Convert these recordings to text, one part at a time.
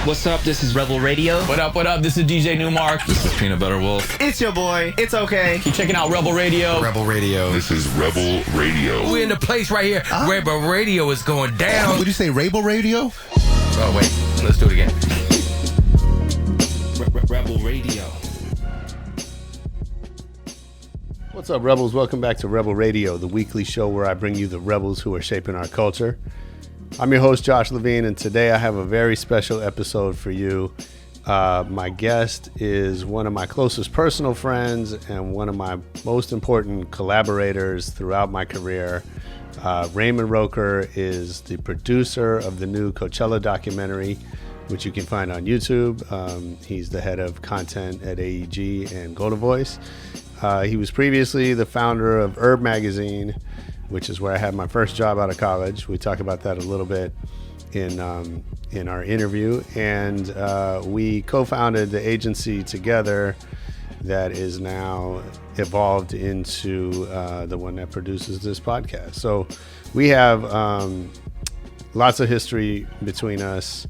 What's up? This is Rebel Radio. What up? What up? This is DJ Newmark. This is Peanut Butter Wolf. It's your boy. It's okay. Keep checking out Rebel Radio. Rebel Radio. This is Rebel Radio. We're in the place right here. Rebel Radio is going down. Would you say Rebel Radio? Oh, wait. Let's do it again. Rebel Radio. What's up, Rebels? Welcome back to Rebel Radio, the weekly show where I bring you the rebels who are shaping our culture. I'm your host, Josh Levine, and today I have a very special episode for you. My guest is one of my closest personal friends and one of my most important collaborators throughout my career. Raymond Roker is the producer of the new Coachella documentary, which you can find on YouTube. He's the head of content at AEG and Golden Voice. He was previously the founder of URB Magazine, which is where I had my first job out of college. We talk about that a little bit in our interview. And we co-founded the agency together that is now evolved into the one that produces this podcast. So we have lots of history between us.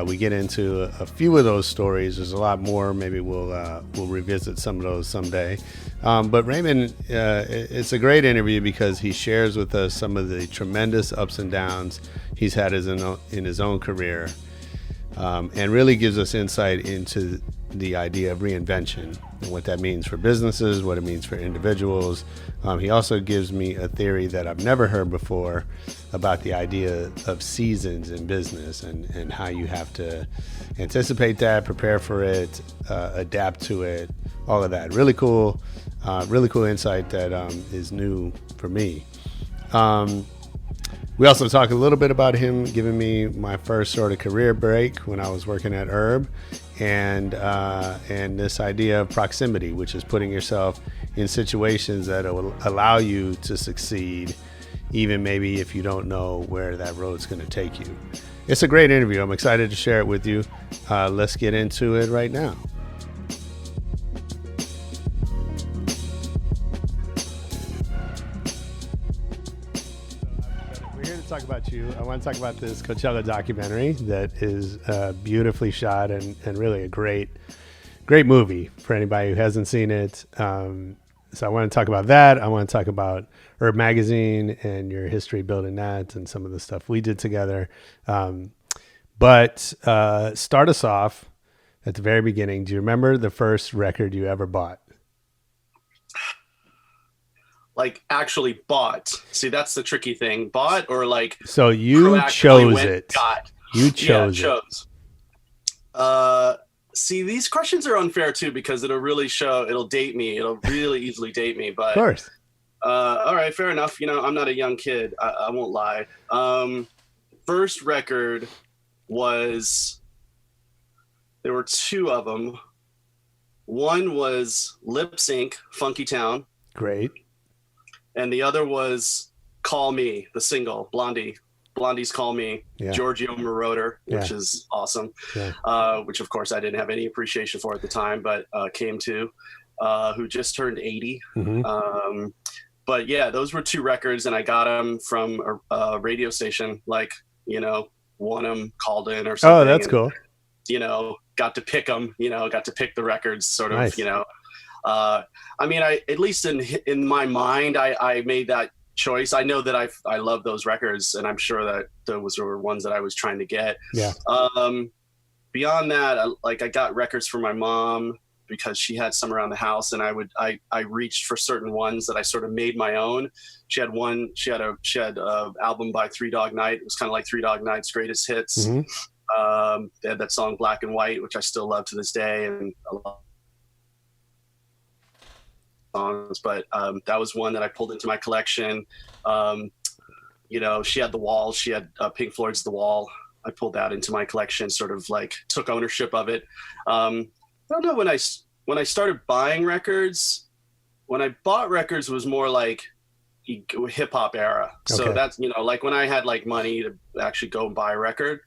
We get into a few of those stories. There's a lot more. Maybe we'll revisit some of those someday. But Raymond, it's a great interview because he shares with us some of the tremendous ups and downs he's had in his own career, and really gives us insight into the idea of reinvention and what that means for businesses, what it means for individuals. He also gives me a theory that I've never heard before about the idea of seasons in business and how you have to anticipate that, prepare for it, adapt to it, all of that. Really cool insight that is new for me. We also talk a little bit about him giving me my first sort of career break when I was working at URB, and this idea of proximity, which is putting yourself in situations that will allow you to succeed, even maybe if you don't know where that road's going to take you. It's a great interview. I'm excited to share it with you. Let's get into it right now. Talk about you. I want to talk about this Coachella documentary that is beautifully shot and really a great movie for anybody who hasn't seen it. So I want to talk about that. I want to talk about URB Magazine and your history building that and some of the stuff we did together. But start us off at the very beginning. Do you remember the first record you ever bought? Like actually bought. See, that's the tricky thing. Bought or like. So you chose it. Got. You chose it. See, these questions are unfair too because it'll date me. It'll really easily date me. But of course. All right, fair enough. You know, I'm not a young kid. I won't lie. First record was. There were two of them. One was Lip Sync, Funky Town. Great. And the other was Call Me, the single, Blondie's Call Me, Giorgio Moroder, which is awesome, which of course I didn't have any appreciation for at the time, but came to, who just turned 80. Mm-hmm. But yeah, those were two records and I got them from a radio station, like, you know, one of them called in or something. Oh, that's cool. You know, got to pick them, got to pick the records sort of, nice. I mean, at least in my mind, I made that choice. I know that I love those records, and I'm sure that those were ones that I was trying to get. Yeah. Beyond that, I got records for my mom because she had some around the house, and I reached for certain ones that I sort of made my own. She had a album by Three Dog Night. It was kind of like Three Dog Night's greatest hits. Mm-hmm. They had that song Black and White, which I still love to this day, and a lot. Songs, but that was one that I pulled into my collection. She had The Wall. She had Pink Floyd's The Wall. I pulled that into my collection, sort of like took ownership of it. I don't know, when I started buying records, when I bought records was more like hip hop era. Okay. So that's, like when I had like money to actually go and buy a record.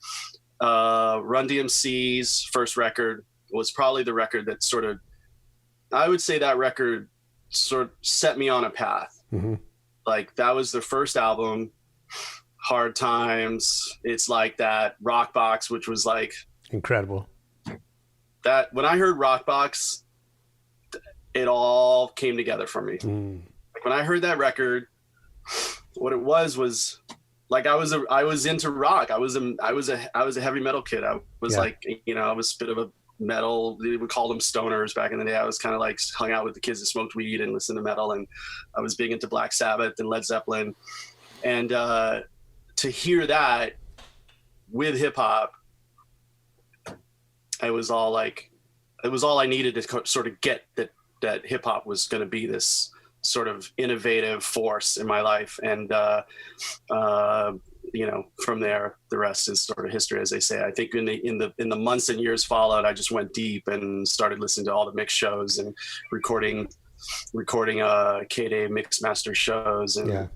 Run DMC's first record was probably the record that sort of, I would say that record sort of set me on a path. Mm-hmm. Like that was the first album. Hard Times, It's Like That, Rock Box, which was like Incredible. That when I heard Rockbox, it all came together for me. Like when I heard that record, what it was like I was into rock. I was a heavy metal kid. I was like, I was a bit of a metal. We would call them stoners back in the day. I was kind of like hung out with the kids that smoked weed and listened to metal, and I was big into Black Sabbath and Led Zeppelin. And to hear that with hip hop, it was all I needed to sort of get that hip hop was going to be this sort of innovative force in my life. And, from there, the rest is sort of history, as they say. I think in the months and years followed, I just went deep and started listening to all the mix shows and recording K-Day mix master shows and,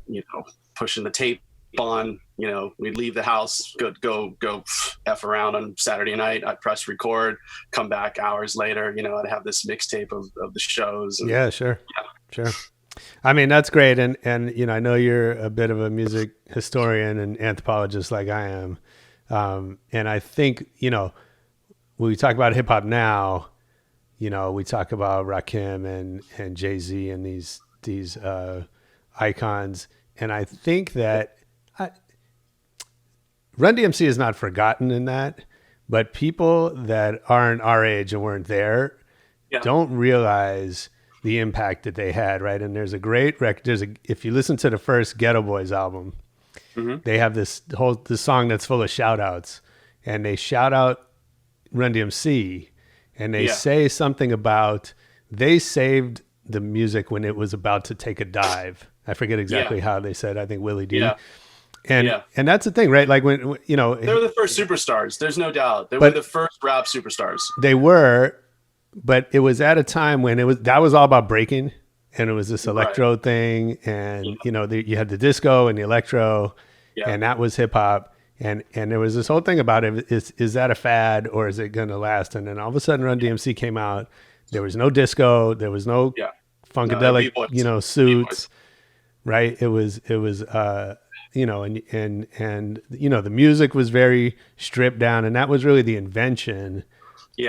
pushing the tape on. We'd leave the house, go F around on Saturday night. I'd press record, come back hours later, I'd have this mixtape of the shows. And, Sure. I mean, that's great. And, I know you're a bit of a music historian and anthropologist like I am. And I think, when we talk about hip hop now, we talk about Rakim and Jay-Z and these icons. And I think that Run DMC is not forgotten in that, but people that aren't our age and weren't there don't realize the impact that they had, right? And there's a great record. If you listen to the first Ghetto Boys album, they have this song that's full of shout outs, and they shout out Run DMC, and they say something about they saved the music when it was about to take a dive. I forget exactly how they said. I think Willie D. And that's the thing, right? Like when they were the first superstars. There's no doubt. They were the first rap superstars. They were, but it was at a time when that was all about breaking, and it was this electro thing, and you had the disco and the electro, and that was hip hop, and there was this whole thing about it. Is that a fad or is it going to last? And then all of a sudden, Run DMC came out. There was no disco. There was no funkadelic, suits, right? It was. And the music was very stripped down, and that was really the invention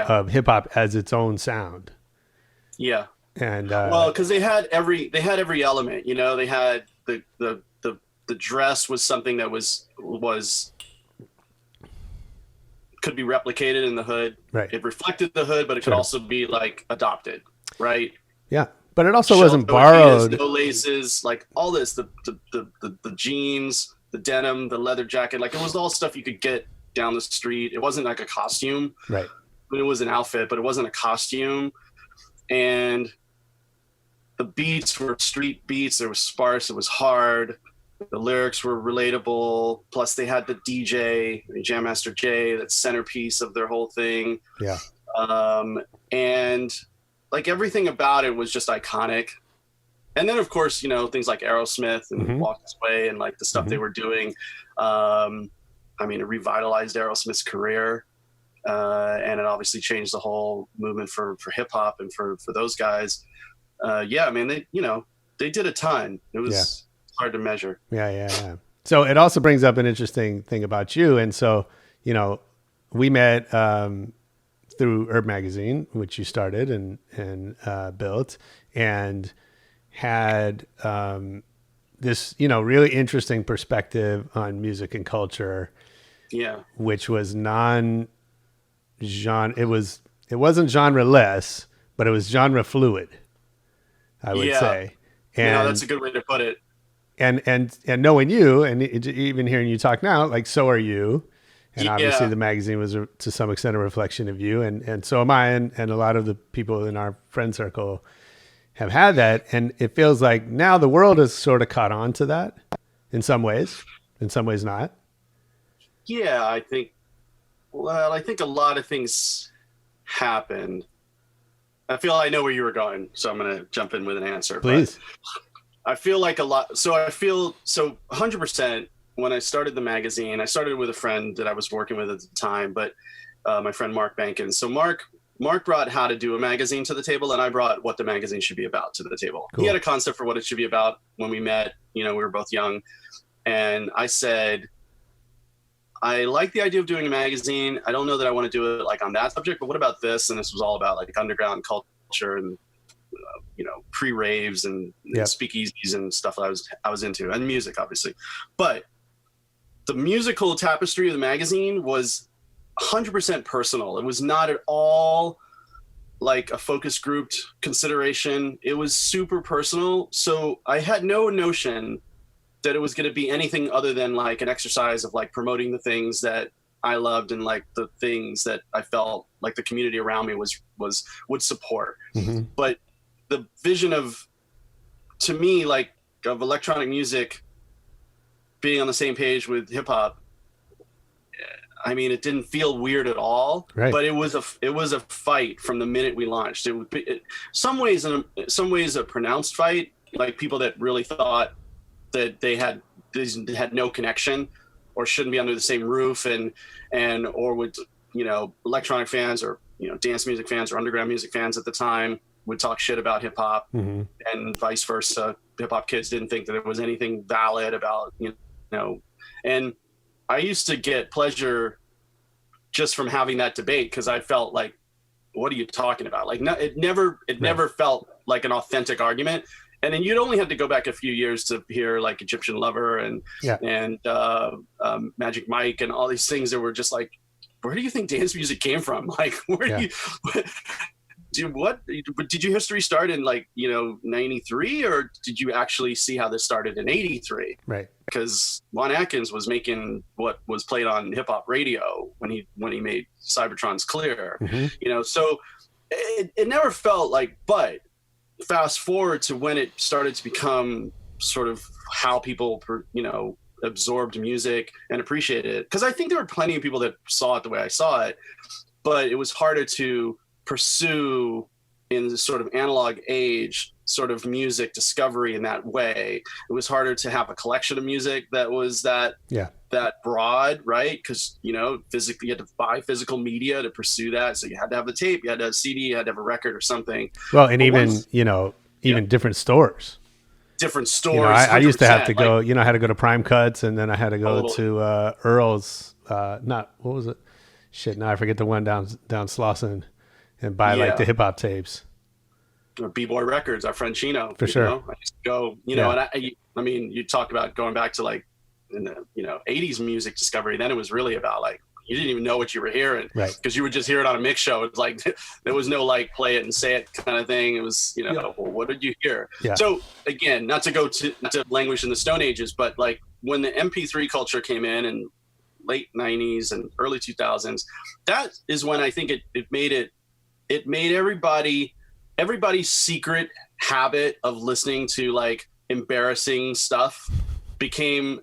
of hip hop as its own sound. Yeah. And because they had every element, they had the dress was something that was could be replicated in the hood. Right. It reflected the hood, but it could also be like adopted. Right. Yeah. But it also wasn't borrowed. No laces, like all this, the jeans, the denim, the leather jacket, like it was all stuff you could get down the street. It wasn't like a costume. Right. I mean, it was an outfit, but it wasn't a costume. And the beats were street beats. It was sparse. It was hard. The lyrics were relatable. Plus they had the DJ, Jam Master Jay, that centerpiece of their whole thing. Yeah. And like everything about it was just iconic. And then of course, things like Aerosmith and Walk This Way and like the stuff they were doing. It revitalized Aerosmith's career. And it obviously changed the whole movement for hip hop and for those guys. They did a ton. It was hard to measure. Yeah. So it also brings up an interesting thing about you. And so, we met, through URB Magazine, which you started and built, and had this, really interesting perspective on music and culture. Yeah. Which was non-genre. It wasn't genre-less, but it was genre fluid, I would say. And that's a good way to put it. And knowing you, and even hearing you talk now, like, so are you. And obviously the magazine was to some extent a reflection of you. And so am I. And a lot of the people in our friend circle have had that. And it feels like now the world has sort of caught on to that in some ways not. Yeah, I think a lot of things happened. I feel I know where you were going, so I'm going to jump in with an answer. Please. I feel like a lot. So 100%. When I started the magazine, I started with a friend that I was working with at the time, but my friend Mark Bankin. So Mark brought how to do a magazine to the table, and I brought what the magazine should be about to the table. Cool. He had a concept for what it should be about when we met. We were both young, and I said, I like the idea of doing a magazine. I don't know that I want to do it like on that subject, but what about this? And this was all about like underground culture and pre-raves and speakeasies and stuff that I was into, and music, obviously. But the musical tapestry of the magazine was 100% personal. It was not at all like a focus grouped consideration. It was super personal. So I had no notion that it was going to be anything other than like an exercise of like promoting the things that I loved and like the things that I felt like the community around me would support. Mm-hmm. But the vision of electronic music being on the same page with hip hop, I mean, it didn't feel weird at all, right. But it was a fight from the minute we launched. It would be some ways a pronounced fight, like people that really thought that they had no connection or shouldn't be under the same roof or would, electronic fans or, dance music fans or underground music fans at the time would talk shit about hip hop, mm-hmm. and vice versa. Hip hop kids didn't think that there was anything valid about, and I used to get pleasure just from having that debate, because I felt like, what are you talking about? Like, no, it never felt like an authentic argument. And then you'd only have to go back a few years to hear like Egyptian Lover and Magic Mike and all these things that were just like, where do you think dance music came from? Like, did your history start in 93, or did you actually see how this started in 83? Right. Because Juan Atkins was making what was played on hip hop radio when he made Cybertron's Clear, mm-hmm. So it never felt like, but fast forward to when it started to become sort of how people, absorbed music and appreciated it. Because I think there were plenty of people that saw it the way I saw it, but it was harder to pursue in the sort of analog age sort of music discovery in that way. It was harder to have a collection of music that was that broad, right? Because physically you had to buy physical media to pursue that, so you had to have the tape, you had to have a CD, you had to have a record or something. Well, and even different stores. Different stores. I used to have to go. I had to go to Prime Cuts, and then I had to go to Earl's. What was it? Shit, now I forget the one down Slauson, and buy like the hip hop tapes. Or B-Boy Records, our friend Chino. For sure. I used to go, and I mean, you talk about going back to like in the 80s music discovery. Then it was really about like, you didn't even know what you were hearing, right? Because you would just hear it on a mix show. It's like there was no like play it and say it kind of thing. It was well, what did you hear? Yeah. So again, not to languish in the Stone Ages, but like when the MP3 culture came in late 90s and early 2000s, that is when I think it made everybody's secret habit of listening to like embarrassing stuff became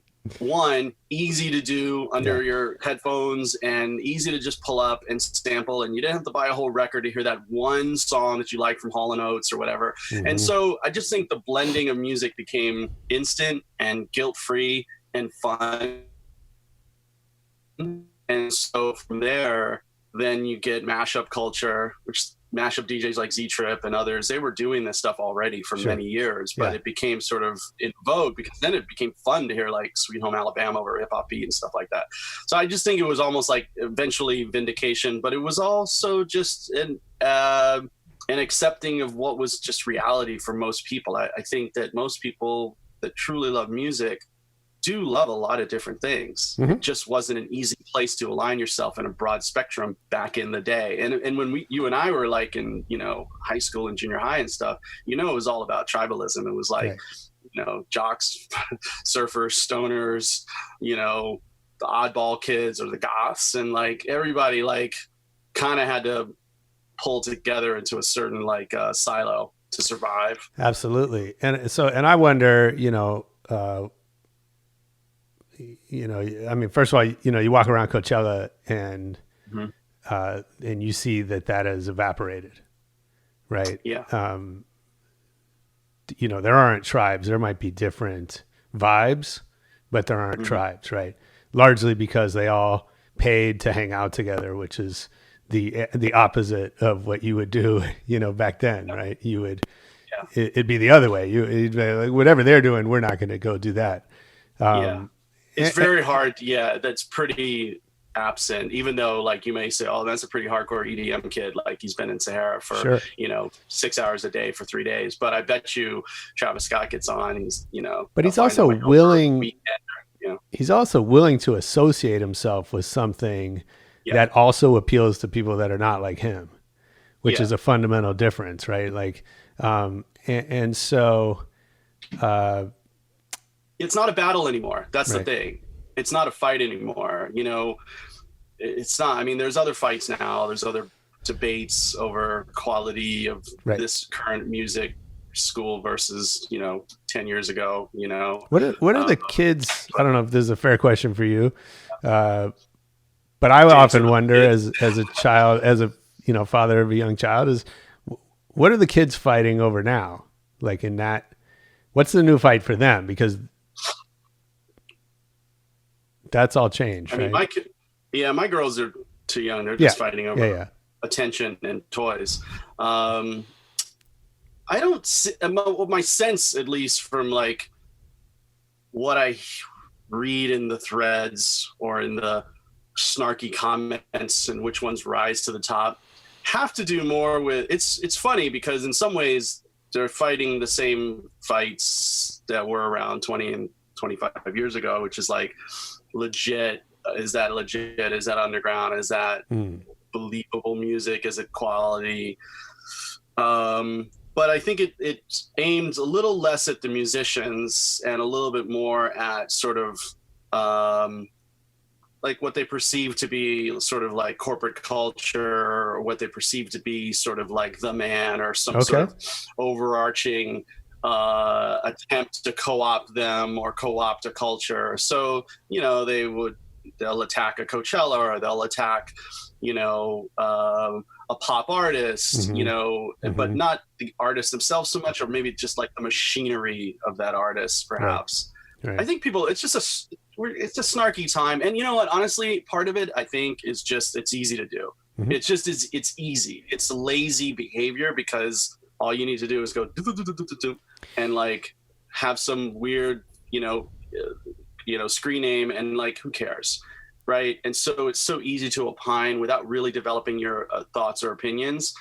easy to do under your headphones and easy to just pull up and sample, and you didn't have to buy a whole record to hear that one song that you like from Hall & Oates or whatever. Mm-hmm. And so I just think the blending of music became instant and guilt-free and fun. And so from there, then you get mashup culture, which mashup DJs like Z-Trip and others, they were doing this stuff already for many years, but it became sort of in vogue because then it became fun to hear like Sweet Home Alabama over hip hop beat and stuff like that. So I just think it was almost like eventually vindication, but it was also just an accepting of what was just reality for most people. I think that most people that truly love music do love a lot of different things. Mm-hmm. It just wasn't an easy place to align yourself in a broad spectrum back in the day. And when you and I were like in, high school and junior high and stuff, it was all about tribalism. It was like, jocks, surfers, stoners, the oddball kids or the goths. And like everybody like kind of had to pull together into a certain like silo to survive. Absolutely. And I wonder, I mean, first of all, you walk around Coachella and and you see that has evaporated, right? Yeah. There aren't tribes. There might be different vibes, but there aren't tribes, right? Largely because they all paid to hang out together, which is the opposite of what you would do, back then, right? You would, it'd be the other way. You'd be like, whatever they're doing, we're not going to go do that. It's very hard. Yeah, that's pretty absent. Even though, like, you may say, "Oh, that's a pretty hardcore EDM kid. Like, he's been in Sahara for 6 hours a day for 3 days." But I bet you Travis Scott gets on. He's but he's also willing. He's also willing to associate himself with something that also appeals to people that are not like him, which is a fundamental difference, right? Like, and so. It's not a battle anymore. That's the thing. It's not a fight anymore. It's not. I mean, there's other fights now. There's other debates over quality of this current music school versus 10 years ago. What are the kids? I don't know if this is a fair question for you, but I often wonder as a child, as a father of a young child, is what are the kids fighting over now? Like in that, what's the new fight for them? Because that's all changed. I mean, my girls are too young. They're just fighting over attention and toys. I don't see, my sense, at least from like what I read in the threads or in the snarky comments and which ones rise to the top, have to do more with, it's funny because in some ways they're fighting the same fights that were around 20 and 25 years ago, which is like, legit, is that legit, is that underground, is that believable music, is it quality? But I think it aims a little less at the musicians and a little bit more at sort of like what they perceive to be sort of like corporate culture, or what they perceive to be sort of like the man, or some sort of overarching attempt to co-opt them or co-opt a culture. So, they'll attack a Coachella, or they'll attack, a pop artist, but not the artist themselves so much, or maybe just like the machinery of that artist, perhaps. Right. I think it's just it's a snarky time. And you know what, honestly, part of it, I think, is just, it's easy to do. It's just, it's easy. It's lazy behavior because all you need to do is go and like have some weird, screen name, and like, who cares, right? And so it's so easy to opine without really developing your thoughts or opinions.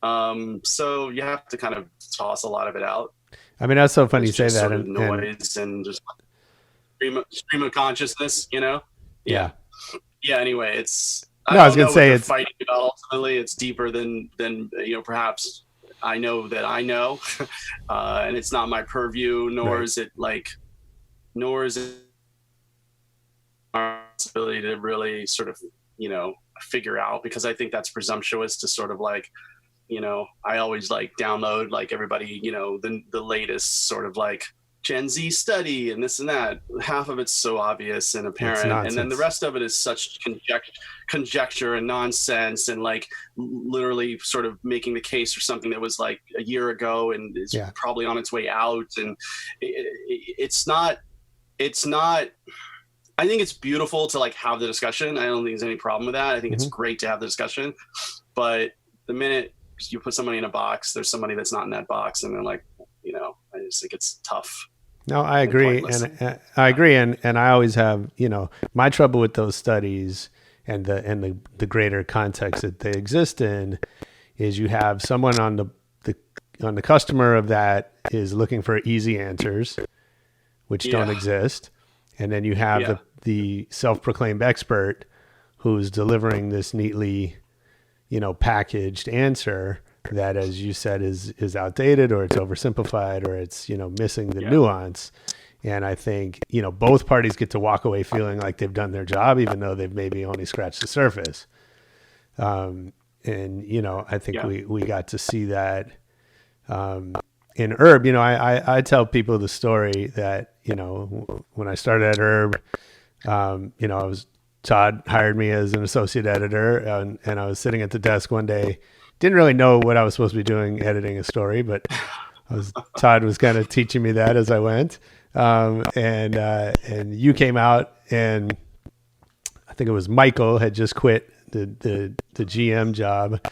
So you have to kind of toss a lot of it out. I mean, that's so funny you say that. Sort of noise and just stream of consciousness, Yeah. Anyway, it's. I was gonna say it's fighting about. Ultimately, it's deeper than perhaps. I know that I know, and it's not my purview, nor is it our responsibility to really sort of, figure out, because I think that's presumptuous to sort of like, I always like download like everybody, the latest sort of like Gen Z study and this and that. Half of it's so obvious and apparent, and then the rest of it is such conjecture and nonsense, and like literally sort of making the case for something that was like a year ago and is probably on its way out. And it's not. I think it's beautiful to like have the discussion. I don't think there's any problem with that. I think it's great to have the discussion, but the minute you put somebody in a box, there's somebody that's not in that box, and they're like, I just think it's tough. No, I agree. And I agree. And I always have, my trouble with those studies and the greater context that they exist in is you have someone on the customer of that is looking for easy answers, which don't exist. And then you have the self-proclaimed expert who's delivering this neatly, packaged answer that, as you said, is outdated, or it's oversimplified, or it's, missing the nuance. And I think, both parties get to walk away feeling like they've done their job, even though they've maybe only scratched the surface. And, I think we got to see that in Herb. I tell people the story that, when I started at Herb, Todd hired me as an associate editor, and I was sitting at the desk one day. Didn't really know what I was supposed to be doing, editing a story, but Todd was kind of teaching me that as I went. And you came out, and I think it was Michael had just quit the GM job,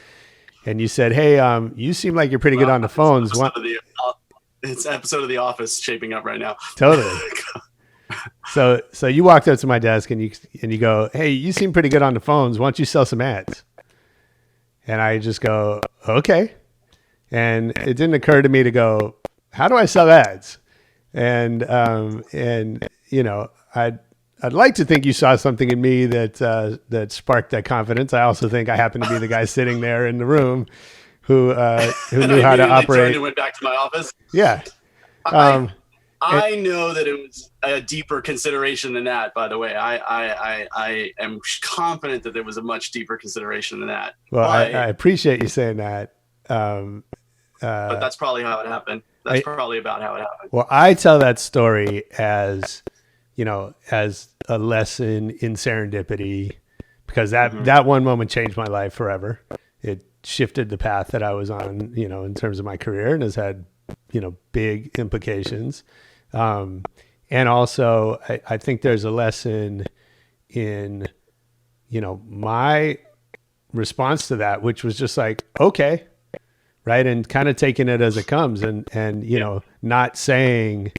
and you said, "Hey, you seem like you're pretty good on the phones." It's episode of The Office shaping up right now. Totally. So you walked up to my desk and you go, "Hey, you seem pretty good on the phones. Why don't you sell some ads?" And I just go, "Okay." And it didn't occur to me to go, "How do I sell ads?" And you know, I'd like to think you saw something in me that sparked that confidence. I also think I happen to be the guy sitting there in the room who knew how to operate. And went back to my office. Yeah. I know that it was a deeper consideration than that, by the way. I am confident that there was a much deeper consideration than that. Well, I appreciate you saying that. But that's probably how it happened. That's probably about how it happened. Well, I tell that story as, as a lesson in serendipity, because that one moment changed my life forever. It shifted the path that I was on, in terms of my career, and has had, big implications. And also I think there's a lesson in, my response to that, which was just like, okay, right. And kind of taking it as it comes and not saying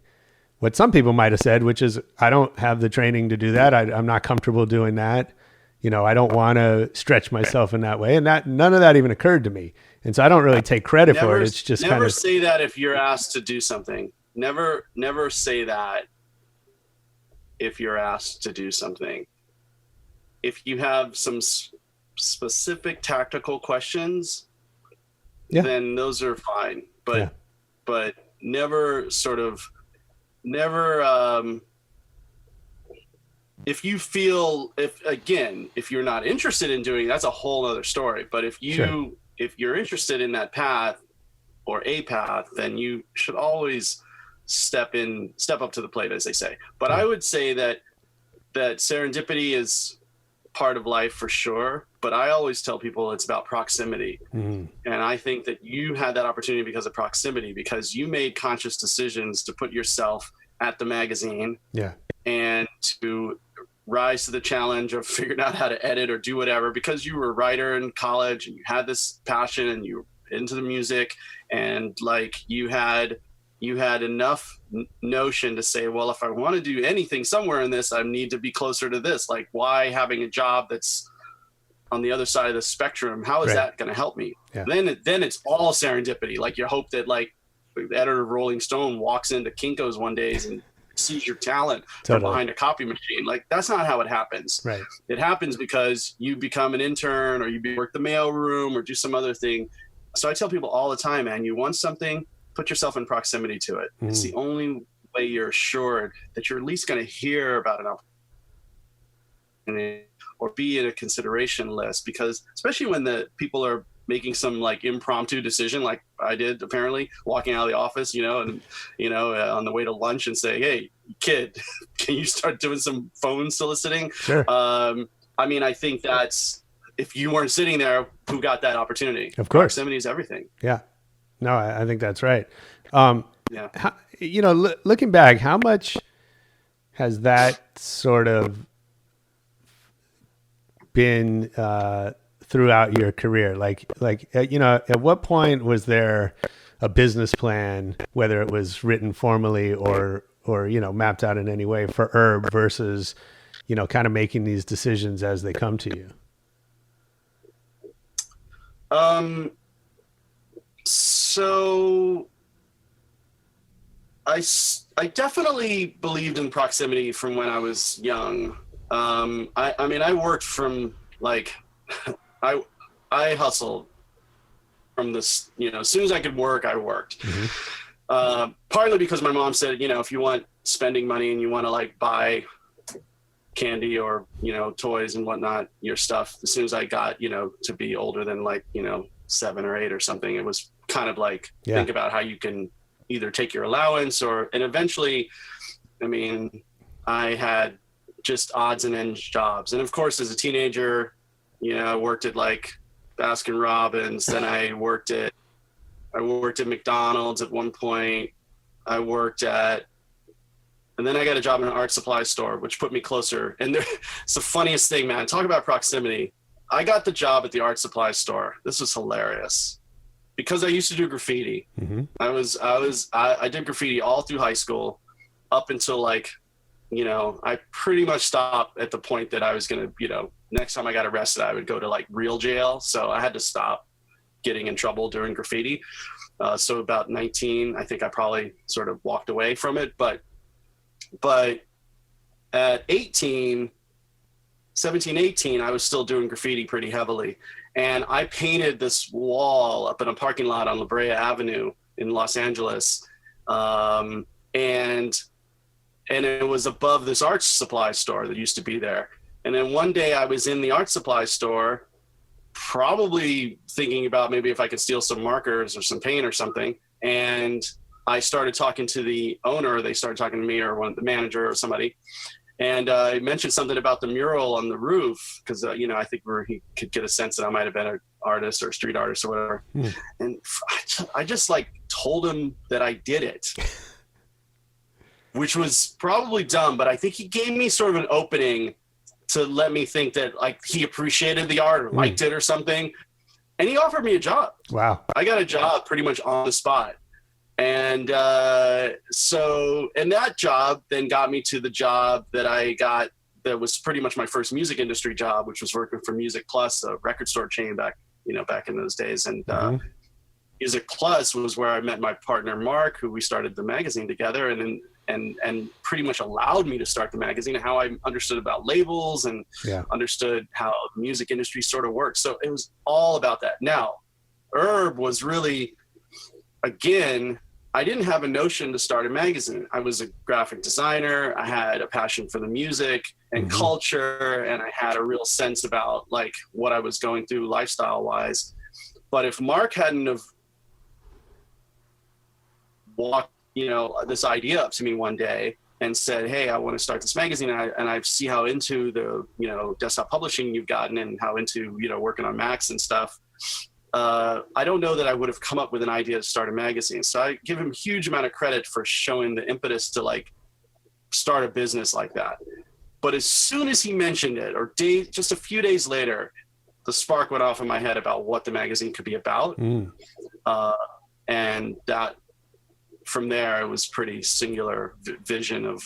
what some people might've said, which is, I don't have the training to do that. I'm not comfortable doing that. I don't want to stretch myself in that way. And none of that even occurred to me. And so I don't really take credit for it. It's just never say that if you're asked to do something. Never say that if you're asked to do something. If you have some specific tactical questions, then those are fine. But never if you feel, if you're not interested in doing, that's a whole other story. But if you're interested in that path or a path, then you should always step up to the plate, as they say. But I would say that serendipity is part of life for sure. But I always tell people it's about proximity. Mm-hmm. And I think that you had that opportunity because of proximity, because you made conscious decisions to put yourself at the magazine and to rise to the challenge of figuring out how to edit or do whatever, because you were a writer in college and you had this passion and you were into the music, and like you had enough notion to say, well, if I want to do anything somewhere in this, I need to be closer to this. Like, why having a job that's on the other side of the spectrum? How is that going to help me? Yeah. Then it's all serendipity. Like, you hope that like the editor of Rolling Stone walks into Kinko's one day and sees your talent from behind a copy machine. Like, that's not how it happens. Right. It happens because you become an intern, or you work the mail room, or do some other thing. So I tell people all the time, man, you want something, put yourself in proximity to it. It's the only way you're assured that you're at least going to hear about an opportunity or be in a consideration list, because especially when the people are making some like impromptu decision, like I did, apparently walking out of the office, on the way to lunch and say, hey, kid, can you start doing some phone soliciting? Sure. I think that's, if you weren't sitting there, who got that opportunity? Of course. Proximity is everything. Yeah. No, I think that's right. Looking back, how much has that sort of been throughout your career? At what point was there a business plan, whether it was written formally or mapped out in any way for URB versus, kind of making these decisions as they come to you? So I definitely believed in proximity from when I was young. I worked from like, I hustled from this, as soon as I could work, I worked. Mm-hmm. Partly because my mom said, if you want spending money and you want to like buy candy or, toys and whatnot, your stuff, as soon as I got, to be older than like, 7 or 8 or something, it was kind of like, think about how you can either take your allowance and eventually, I had just odds and ends jobs. And of course, as a teenager, I worked at like Baskin Robbins. Then I worked at McDonald's at one point. And then I got a job in an art supply store, which put me closer. And it's the funniest thing, man. Talk about proximity. I got the job at the art supply store. This was hilarious because I used to do graffiti. Mm-hmm. I did graffiti all through high school up until like I pretty much stopped at the point that I was going to, next time I got arrested, I would go to like real jail. So I had to stop getting in trouble doing graffiti. So about 19, I think I probably sort of walked away from it. But at 18, I was still doing graffiti pretty heavily. And I painted this wall up in a parking lot on La Brea Avenue in Los Angeles. And it was above this art supply store that used to be there. And then one day I was in the art supply store, probably thinking about maybe if I could steal some markers or some paint or something. And I started talking to the owner, or they started talking to me, or the manager or somebody. And I mentioned something about the mural on the roof, because, I think he could get a sense that I might have been an artist or a street artist or whatever. And I just like told him that I did it. Which was probably dumb, but I think he gave me sort of an opening to let me think that like he appreciated the art or liked it or something. And he offered me a job. Wow. I got a job pretty much on the spot. And and that job then got me to the job that I got that was pretty much my first music industry job, which was working for Music Plus, a record store chain back in those days. And Music Plus was where I met my partner, Mark, who we started the magazine together. And pretty much allowed me to start the magazine, and how I understood about labels and understood how the music industry sort of works. So it was all about that. Now, URB was really, again, I didn't have a notion to start a magazine. I was a graphic designer. I had a passion for the music and culture, and I had a real sense about like what I was going through lifestyle wise. But if Mark hadn't have walked this idea up to me one day and said, "Hey, I want to start this magazine, and I see how into the desktop publishing you've gotten, and how into working on Macs and stuff." I don't know that I would have come up with an idea to start a magazine. So I give him a huge amount of credit for showing the impetus to like start a business like that. But as soon as he mentioned it, or just a few days later, the spark went off in my head about what the magazine could be about, and that. From there, it was pretty singular vision of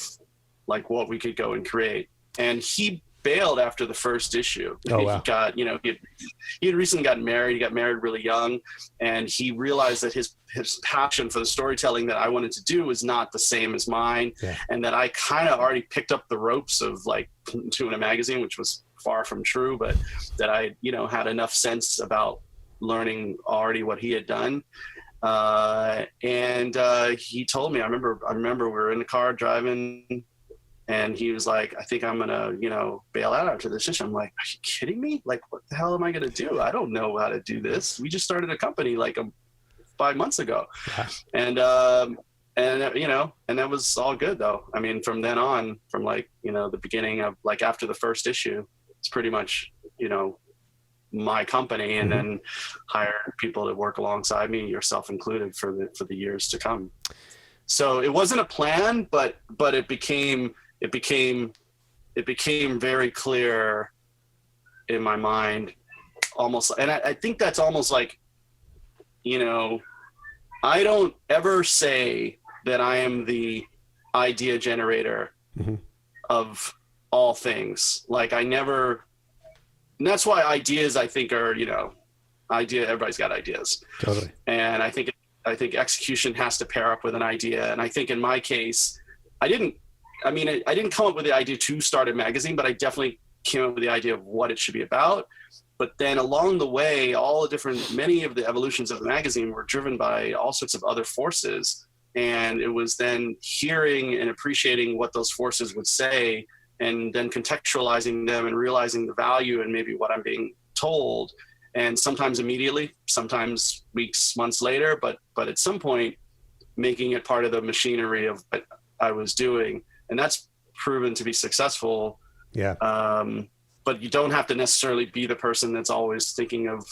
like what we could go and create. And he bailed after the first issue. Oh, wow. He got, he had recently gotten married. He got married really young, and he realized that his passion for the storytelling that I wanted to do was not the same as mine. Yeah. And that I kind of already picked up the ropes of like doing a magazine, which was far from true, but that I, had enough sense about learning already what he had done. And he told me, I remember we were in the car driving, and he was like, "I think I'm gonna, bail out after this issue." I'm like, "Are you kidding me? Like, what the hell am I gonna do? I don't know how to do this. We just started a company like 5 months ago." And that was all good though. I mean, from then on, from like, the beginning of like after the first issue, it's pretty much, my company, and then hire people to work alongside me, yourself included, for the years to come. So it wasn't a plan, but it became very clear in my mind, almost. And I think that's almost like, I don't ever say that I am the idea generator of all things. Like I never. And that's why ideas, I think, are, everybody's got ideas. Totally. And I think execution has to pair up with an idea. And I think in my case, I didn't come up with the idea to start a magazine, but I definitely came up with the idea of what it should be about. But then along the way, many of the evolutions of the magazine were driven by all sorts of other forces. And it was then hearing and appreciating what those forces would say, and then contextualizing them and realizing the value and maybe what I'm being told. And sometimes immediately, sometimes weeks, months later, but at some point making it part of the machinery of what I was doing. And that's proven to be successful. Yeah. But you don't have to necessarily be the person that's always thinking of,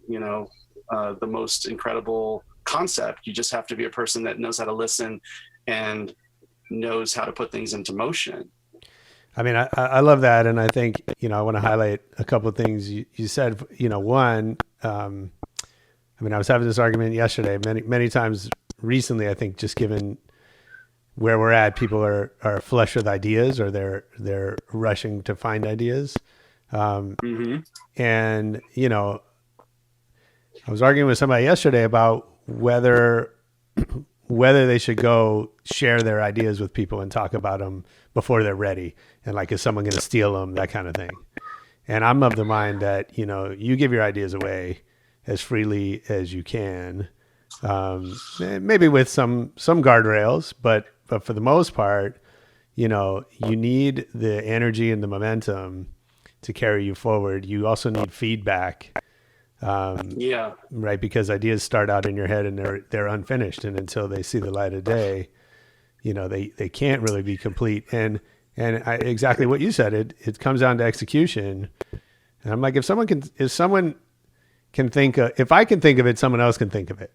the most incredible concept. You just have to be a person that knows how to listen and knows how to put things into motion. I mean, I love that. And I think, I want to highlight a couple of things you said. One, I was having this argument yesterday, many times recently, I think, just given where we're at, people are flush with ideas, or they're rushing to find ideas. And, you know, I was arguing with somebody yesterday about whether they should go share their ideas with people and talk about them before they're ready. And like, is someone going to steal them? That kind of thing. And I'm of the mind that, you know, you give your ideas away as freely as you can, maybe with some guardrails, but for the most part, you know, you need the energy and the momentum to carry you forward. You also need feedback. Right. Because ideas start out in your head and they're unfinished. And until they see the light of day, you know, they can't really be complete. And exactly what you said, it comes down to execution. And I'm like, if I can think of it, someone else can think of it.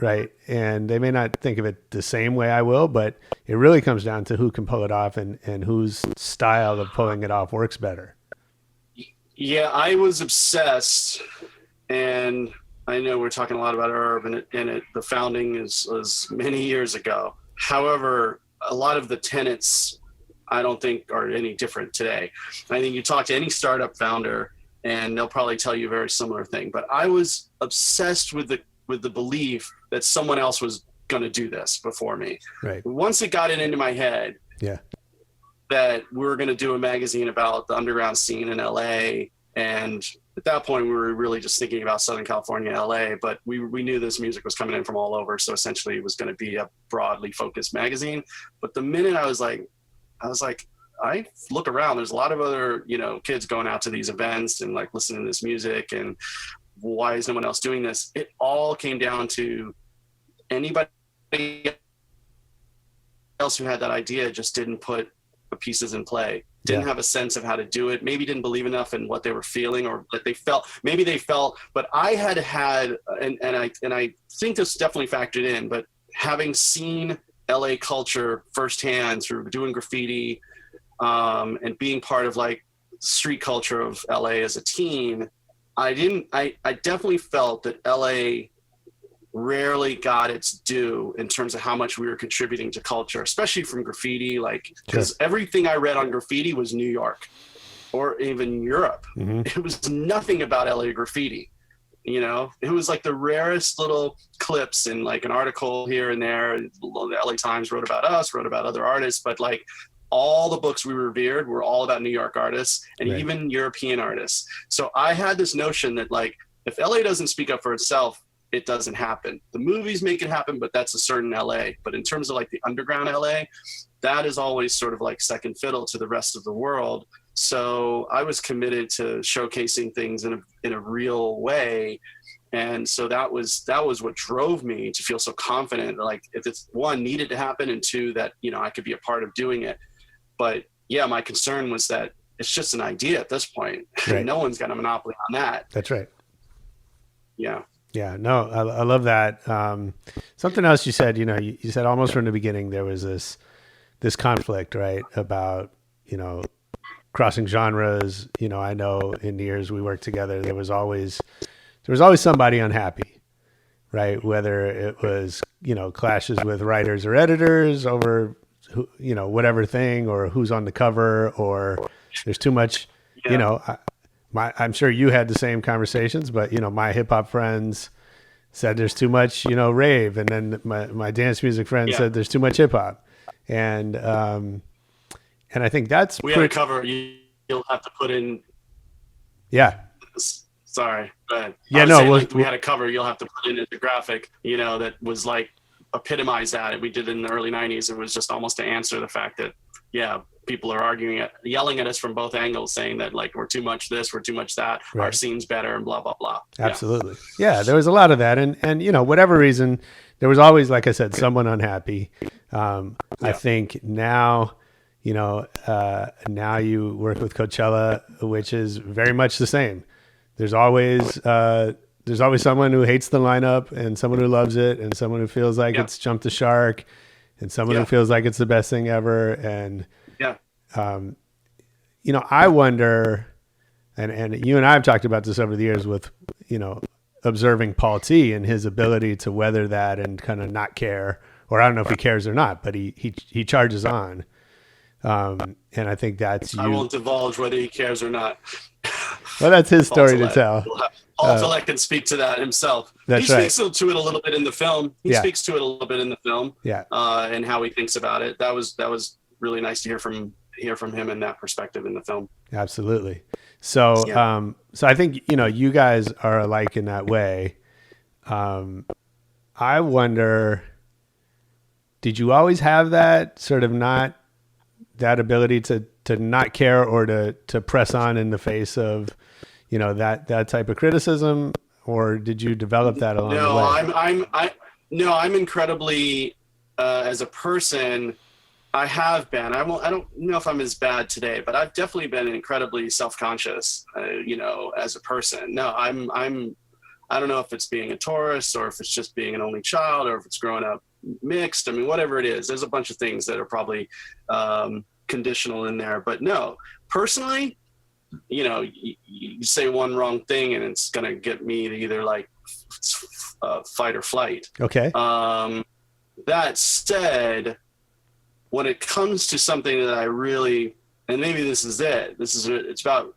Right. And they may not think of it the same way I will, but it really comes down to who can pull it off and whose style of pulling it off works better. Yeah, I was obsessed, and I know we're talking a lot about URB, and the founding was many years ago. However, a lot of the tenets I don't think are any different today. I think you talk to any startup founder and they'll probably tell you a very similar thing. But I was obsessed with the belief that someone else was going to do this before me. Right. Once it got into my head, that we were going to do a magazine about the underground scene in LA. And at that point, we were really just thinking about Southern California, LA, but we knew this music was coming in from all over. So essentially it was going to be a broadly focused magazine. But the minute I was like, I look around, there's a lot of other, you know, kids going out to these events and like listening to this music, and why is no one else doing this? It all came down to anybody else who had that idea just didn't put the pieces in play, didn't have a sense of how to do it, maybe didn't believe enough in what they were feeling or that they felt, but I had and I think this definitely factored in, but having seen LA culture firsthand through doing graffiti and being part of like street culture of LA as a teen, I definitely felt that LA rarely got its due in terms of how much we were contributing to culture, especially from graffiti, like, because everything I read on graffiti was New York or even Europe. It was nothing about LA graffiti. You know, it was like the rarest little clips in like an article here and there. The LA Times wrote about us, wrote about other artists, but like all the books we revered were all about New York artists and even European artists. So I had this notion that like, if LA doesn't speak up for itself, it doesn't happen. The movies make it happen, but that's a certain LA. But in terms of like the underground LA, that is always sort of like second fiddle to the rest of the world. So I was committed to showcasing things in a real way. And so that was what drove me to feel so confident, like if it's one, needed to happen, and two, that, you know, I could be a part of doing it. But yeah, my concern was that it's just an idea at this point. Right. No one's got a monopoly on that. That's right. Yeah. Yeah, no, I love that. Something else you said, you know, you said almost from the beginning, there was this conflict, right? About, you know, crossing genres. You know, I know in the years we worked together, there was always somebody unhappy, right? Whether it was, you know, clashes with writers or editors over, you know, whatever thing, or who's on the cover, or there's too much, you know, I'm sure you had the same conversations, but, you know, my hip hop friends said there's too much, you know, rave. And then my dance music friends said there's too much hip hop. And I think that's, we had a cover you'll have to put in. Yeah. Sorry. Go ahead. Yeah, no, we had a cover you'll have to put in as a graphic, you know, that was like epitomized that. We did it in the early 90s. It was just almost to answer the fact that, people are yelling at us from both angles, saying that like, we're too much this, we're too much that, our scene's better, and blah, blah, blah. Absolutely. Yeah, there was a lot of that. And, you know, whatever reason, there was always, like I said, someone unhappy. I think now, you know, now you work with Coachella, which is very much the same. There's always someone who hates the lineup, and someone who loves it, and someone who feels like it's jumped the shark, and someone who feels like it's the best thing ever. And, you know, I wonder, and you and I have talked about this over the years with, you know, observing Paul T and his ability to weather that and kind of not care or I don't know if he cares or not, but he charges on. And I think that's you. I won't divulge whether he cares or not. Well, that's his story to tell. Paul Tillett can speak to that himself. That's he right. speaks to it a little bit in the film. He speaks to it a little bit in the film. Yeah. And how he thinks about it. That was really nice to hear from him in that perspective in the film. Absolutely. So, so I think, you guys are alike in that way. I wonder, did you always have that sort of that ability to not care or to press on in the face of, that type of criticism, or did you develop that along the way? I'm incredibly, as a person, I have been. I don't know if I'm as bad today, but I've definitely been incredibly self-conscious. As a person. No, I don't know if it's being a tourist or if it's just being an only child or if it's growing up mixed. I mean, whatever it is, there's a bunch of things that are probably conditional in there. But no, personally, you say one wrong thing and it's gonna get me to either like fight or flight. Okay. That said, when it comes to something that I really, and maybe this is it, it's about,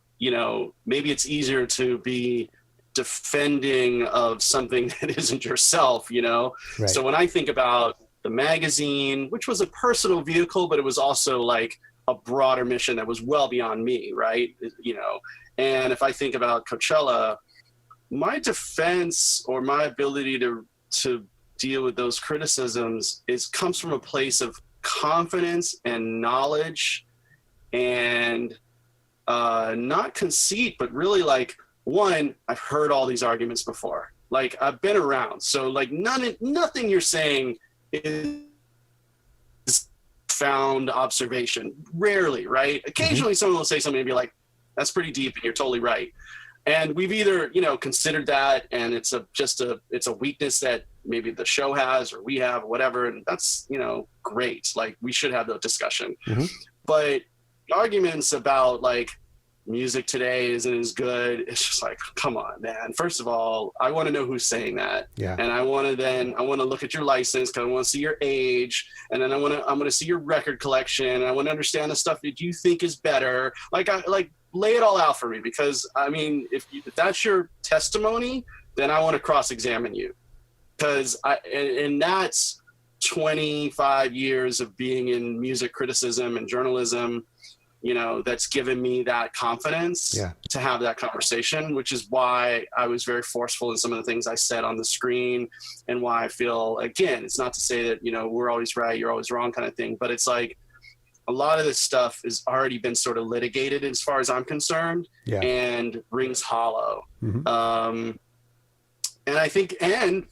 maybe it's easier to be defending of something that isn't yourself, Right. So when I think about the magazine, which was a personal vehicle, but it was also like a broader mission that was well beyond me, right? And if I think about Coachella, my defense or my ability to deal with those criticisms comes from a place of confidence and knowledge and not conceit, but really like, one, I've heard all these arguments before. Like I've been around. So like nothing you're saying is found observation. Rarely, right? Occasionally someone will say something and be like, that's pretty deep and you're totally right. And we've either, considered that and it's a weakness that maybe the show has or we have or whatever. And that's, great. Like we should have the discussion. Mm-hmm. But arguments about like music today isn't as good. It's just like, come on, man. First of all, I want to know who's saying that. Yeah. And I want to look at your license because I want to see your age. And then I'm going to see your record collection. And I want to understand the stuff that you think is better. Like lay it all out for me, because I mean, if that's your testimony, then I want to cross-examine you, because and that's 25 years of being in music criticism and journalism, that's given me that confidence to have that conversation, which is why I was very forceful in some of the things I said on the screen, and why I feel, again, it's not to say that, we're always right, you're always wrong kind of thing, but it's like, a lot of this stuff has already been sort of litigated as far as I'm concerned, and rings hollow. Mm-hmm. And I think, and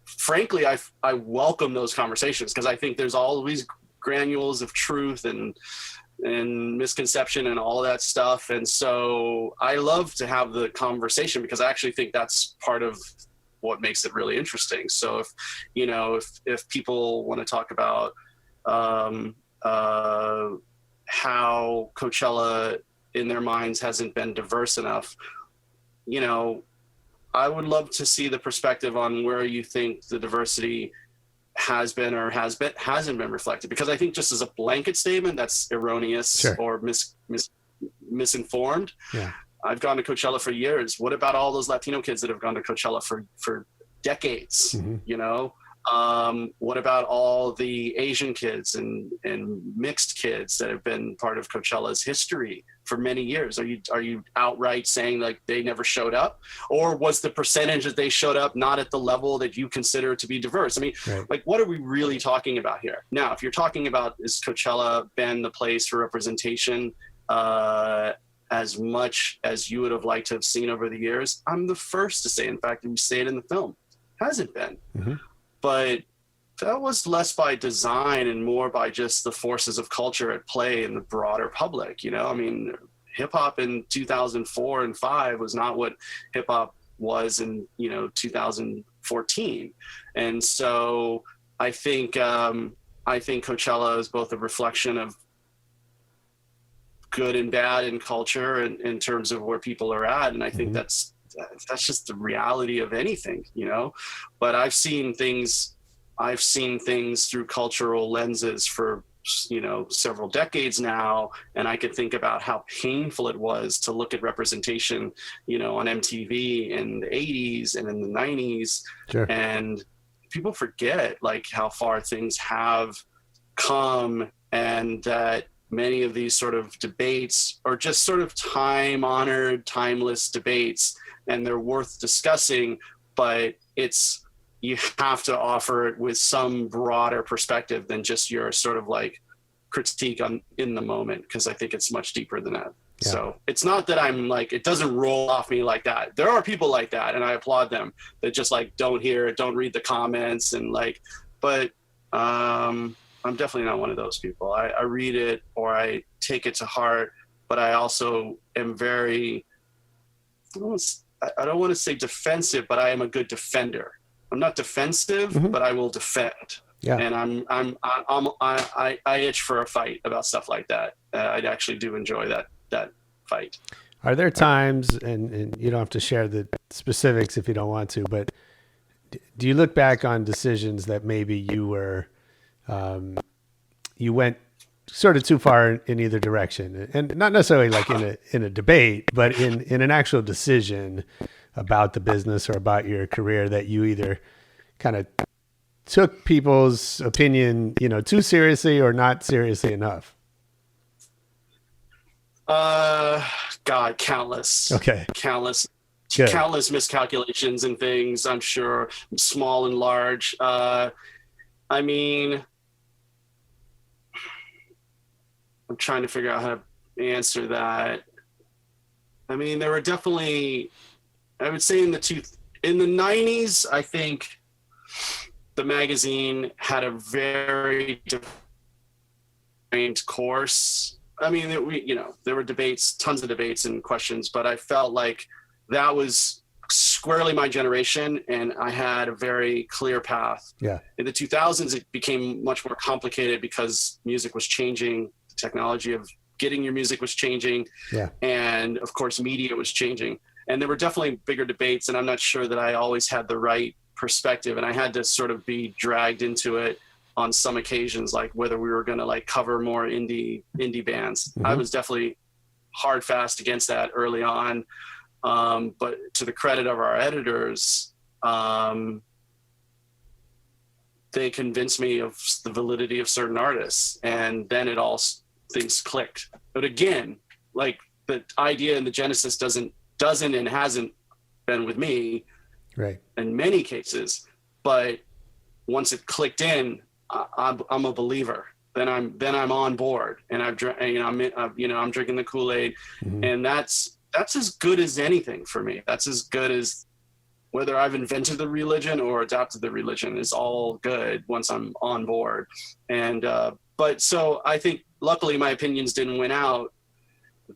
frankly, I welcome those conversations, because I think there's always granules of truth and misconception and all of that stuff. And so I love to have the conversation, because I actually think that's part of what makes it really interesting. So if people want to talk about, how Coachella in their minds hasn't been diverse enough, I would love to see the perspective on where you think the diversity has been or hasn't been reflected, because I think just as a blanket statement, that's erroneous or misinformed. Yeah. I've gone to Coachella for years. What about all those Latino kids that have gone to Coachella for decades? Mm-hmm. What about all the Asian kids and mixed kids that have been part of Coachella's history for many years? Are you outright saying like they never showed up, or was the percentage that they showed up not at the level that you consider to be diverse? I mean, like, what are we really talking about here? Now, if you're talking about, is Coachella been the place for representation as much as you would have liked to have seen over the years? I'm the first to say, in fact, and you say it in the film, hasn't been. Mm-hmm. But that was less by design and more by just the forces of culture at play in the broader public. I mean, hip hop in 2004 and 5 was not what hip hop was in, 2014. And so I think Coachella is both a reflection of good and bad in culture and in terms of where people are at. And I think that's just the reality of anything, but I've seen things I've seen things through cultural lenses for, several decades now. And I could think about how painful it was to look at representation, on MTV in the 80s and in the 90s. Sure. And people forget like how far things have come, and that many of these sort of debates are just sort of time-honored, timeless debates, and they're worth discussing, but you have to offer it with some broader perspective than just your sort of like critique in the moment, because I think it's much deeper than that. Yeah. So it's not that I'm like, it doesn't roll off me like that. There are people like that, and I applaud them, that just like don't hear it, don't read the comments, and like, but I'm definitely not one of those people. I read it or I take it to heart, but I also am very, I don't want to say defensive, but I am a good defender. I'm not defensive, but I will defend. Yeah. And I itch for a fight about stuff like that. I actually do enjoy that fight. Are there times, and you don't have to share the specifics if you don't want to, but do you look back on decisions that maybe you were, you went sort of too far in either direction, and not necessarily like in a debate, but in an actual decision about the business or about your career, that you either kind of took people's opinion, too seriously or not seriously enough? God, countless. Okay. Countless. Good. Countless miscalculations and things, I'm sure, small and large. I mean, I'm trying to figure out how to answer that. I mean, there were definitely, I would say in the 90s, I think the magazine had a very defined course. I mean, there were debates, tons of debates and questions, but I felt like that was squarely my generation, and I had a very clear path. Yeah. In the 2000s, it became much more complicated because music was changing. The technology of getting your music was changing. Yeah. And of course, media was changing. And there were definitely bigger debates, and I'm not sure that I always had the right perspective, and I had to sort of be dragged into it on some occasions, like whether we were going to like cover more indie bands. I was definitely hard fast against that early on. But to the credit of our editors, they convinced me of the validity of certain artists, and then things clicked. But again, like the idea and the genesis doesn't and hasn't been with me, right? In many cases, but once it clicked in, I'm a believer. Then I'm on board, and I'm drinking the Kool-Aid, and that's as good as anything for me. That's as good as whether I've invented the religion or adopted the religion is all good once I'm on board. And but so I think luckily my opinions didn't win out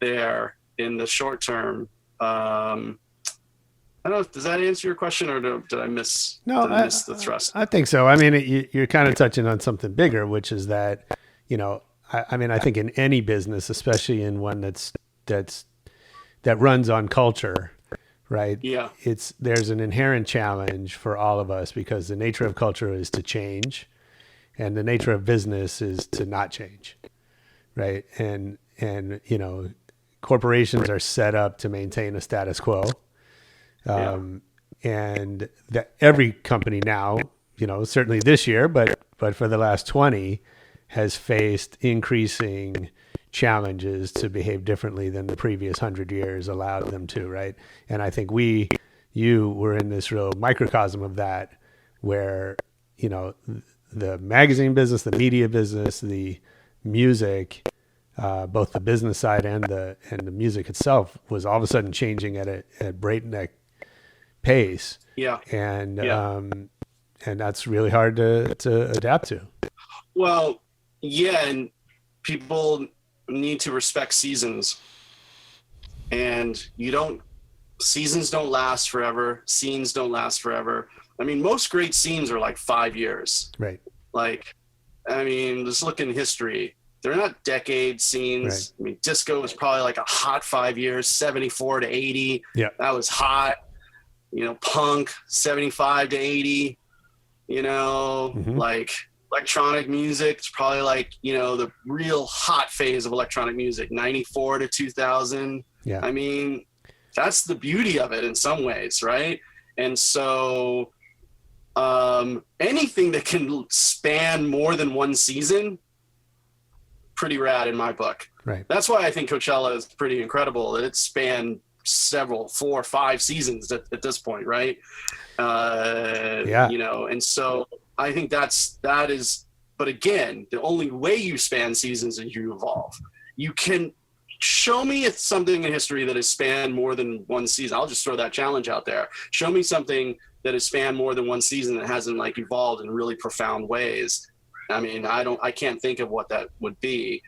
there in the short term. I don't know. Does that answer your question, or did I miss the thrust? I think so. I mean, you're kind of touching on something bigger, which is that, I think in any business, especially in one that runs on culture, right? Yeah. There's an inherent challenge for all of us, because the nature of culture is to change, and the nature of business is to not change, right? And corporations are set up to maintain a status quo. And that every company now, certainly this year, but for the last 20 has faced increasing challenges to behave differently than the previous 100 years allowed them to, right? And I think you were in this real microcosm of that, where, the magazine business, the media business, the music, both the business side and the music itself was all of a sudden changing at a breakneck pace. Yeah. And that's really hard to adapt to. Well, yeah. And people need to respect seasons, and seasons don't last forever. Scenes don't last forever. I mean, most great scenes are like 5 years. Right. Like, I mean, just look in history. They're not decade scenes. Right. I mean, disco was probably like a hot 5 years, 74 to 80. Yeah. That was hot. Punk, 75 to 80. like electronic music. It's probably like, the real hot phase of electronic music, 94 to 2000. Yeah. I mean, that's the beauty of it in some ways, right? And so anything that can span more than one season, pretty rad in my book. Right. That's why I think Coachella is pretty incredible. That it spanned 4 or 5 seasons at this point, right? And so I think that is, but again, the only way you span seasons is you evolve. You can show me something in history that has spanned more than one season. I'll just throw that challenge out there. Show me something that has spanned more than one season that hasn't like evolved in really profound ways. I mean, I can't think of what that would be.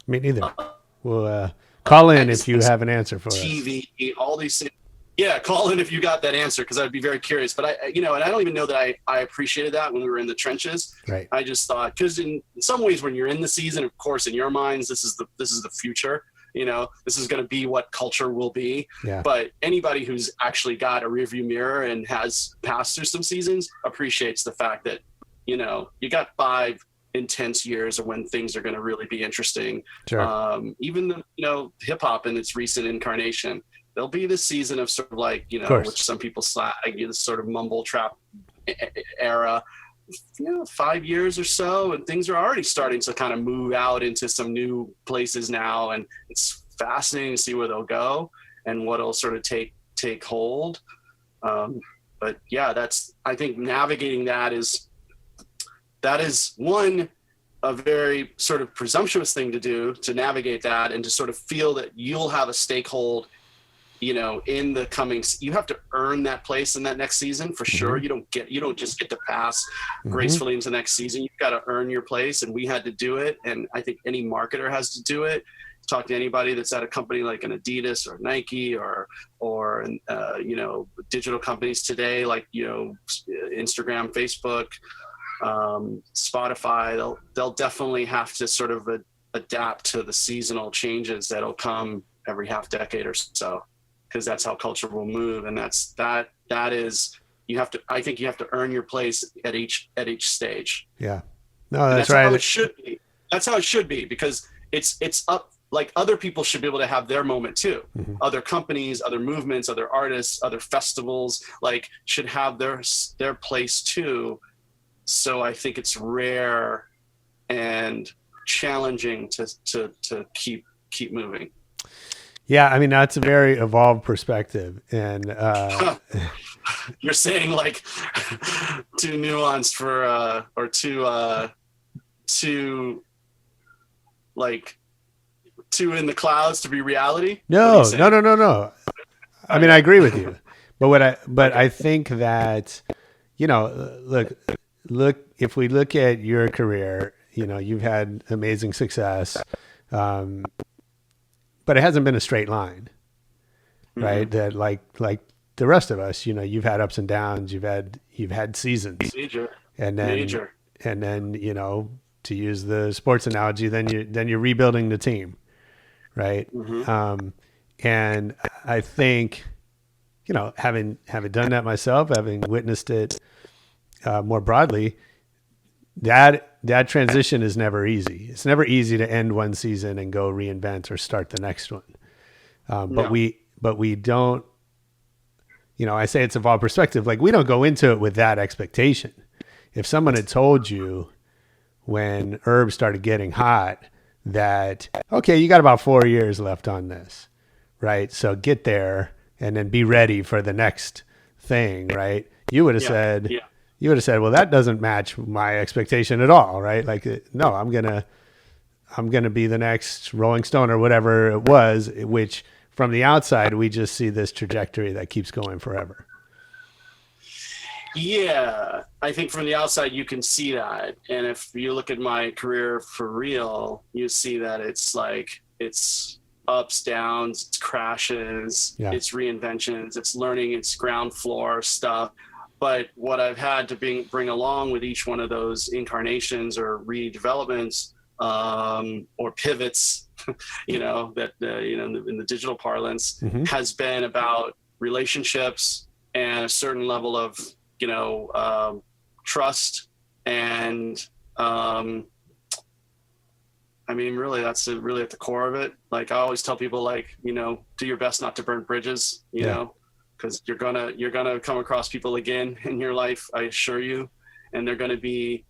Me neither. Well, call in if you have an answer for TV, all these things. Yeah, call in if you got that answer, because I'd be very curious. But and I don't even know that I appreciated that when we were in the trenches. Right. I just thought, because in some ways, when you're in the season, of course, in your minds, this is the future. This is going to be what culture will be. Yeah. But anybody who's actually got a rearview mirror and has passed through some seasons appreciates the fact that you got 5 intense years of when things are going to really be interesting. Sure. Even hip hop in its recent incarnation, there'll be this season of sort of like which some people slag, this sort of mumble trap era, 5 years or so, and things are already starting to kind of move out into some new places now, and it's fascinating to see where they'll go and what'll sort of take hold. But yeah, I think navigating that is one, a very sort of presumptuous thing to do, to navigate that and to sort of feel that you'll have a stakehold, in the coming. You have to earn that place in that next season for sure. You don't just get to pass gracefully into the next season. You've got to earn your place, and we had to do it. And I think any marketer has to do it. Talk to anybody that's at a company like an Adidas or Nike or digital companies today, like Instagram, Facebook, Spotify. They'll definitely have to sort of adapt to the seasonal changes that'll come every half decade or so, because that's how culture will move. And that is I think you have to earn your place at each stage. Yeah. No, that's right. How it should be. That's how it should be, because it's up. Like, other people should be able to have their moment too. Other companies, other movements, other artists, other festivals, like, should have their place too. So I think it's rare and challenging to keep moving. Yeah, I mean, that's a very evolved perspective, and you're saying like too nuanced for or too like too in the clouds to be reality. No. I mean, I agree with you, but I think that look, if we look at your career, you've had amazing success. But it hasn't been a straight line, right? That like the rest of us, you've had ups and downs, you've had seasons, and then to use the sports analogy, then you're rebuilding the team, right? And I think, having done that myself, having witnessed it more broadly, that transition is never easy. It's never easy to end one season and go reinvent or start the next one. But we don't, I say it's evolved perspective. Like, we don't go into it with that expectation. If someone had told you when Herb started getting hot that, okay, you got about 4 years left on this, right? So get there and then be ready for the next thing, right? You would have said, well, that doesn't match my expectation at all, right? Like, no, I'm gonna be the next Rolling Stone or whatever it was, which from the outside, we just see this trajectory that keeps going forever. Yeah, I think from the outside, you can see that. And if you look at my career for real, you see that it's like, it's ups, downs, it's crashes, it's reinventions, it's learning, it's ground floor stuff. But what I've had to bring along with each one of those incarnations or redevelopments or pivots, in the digital parlance, has been about relationships and a certain level of, trust, and I mean, really, that's really at the core of it. Like I always tell people, like, you know, do your best not to burn bridges, you know, because you're gonna come across people again in your life, I assure you, and they're gonna be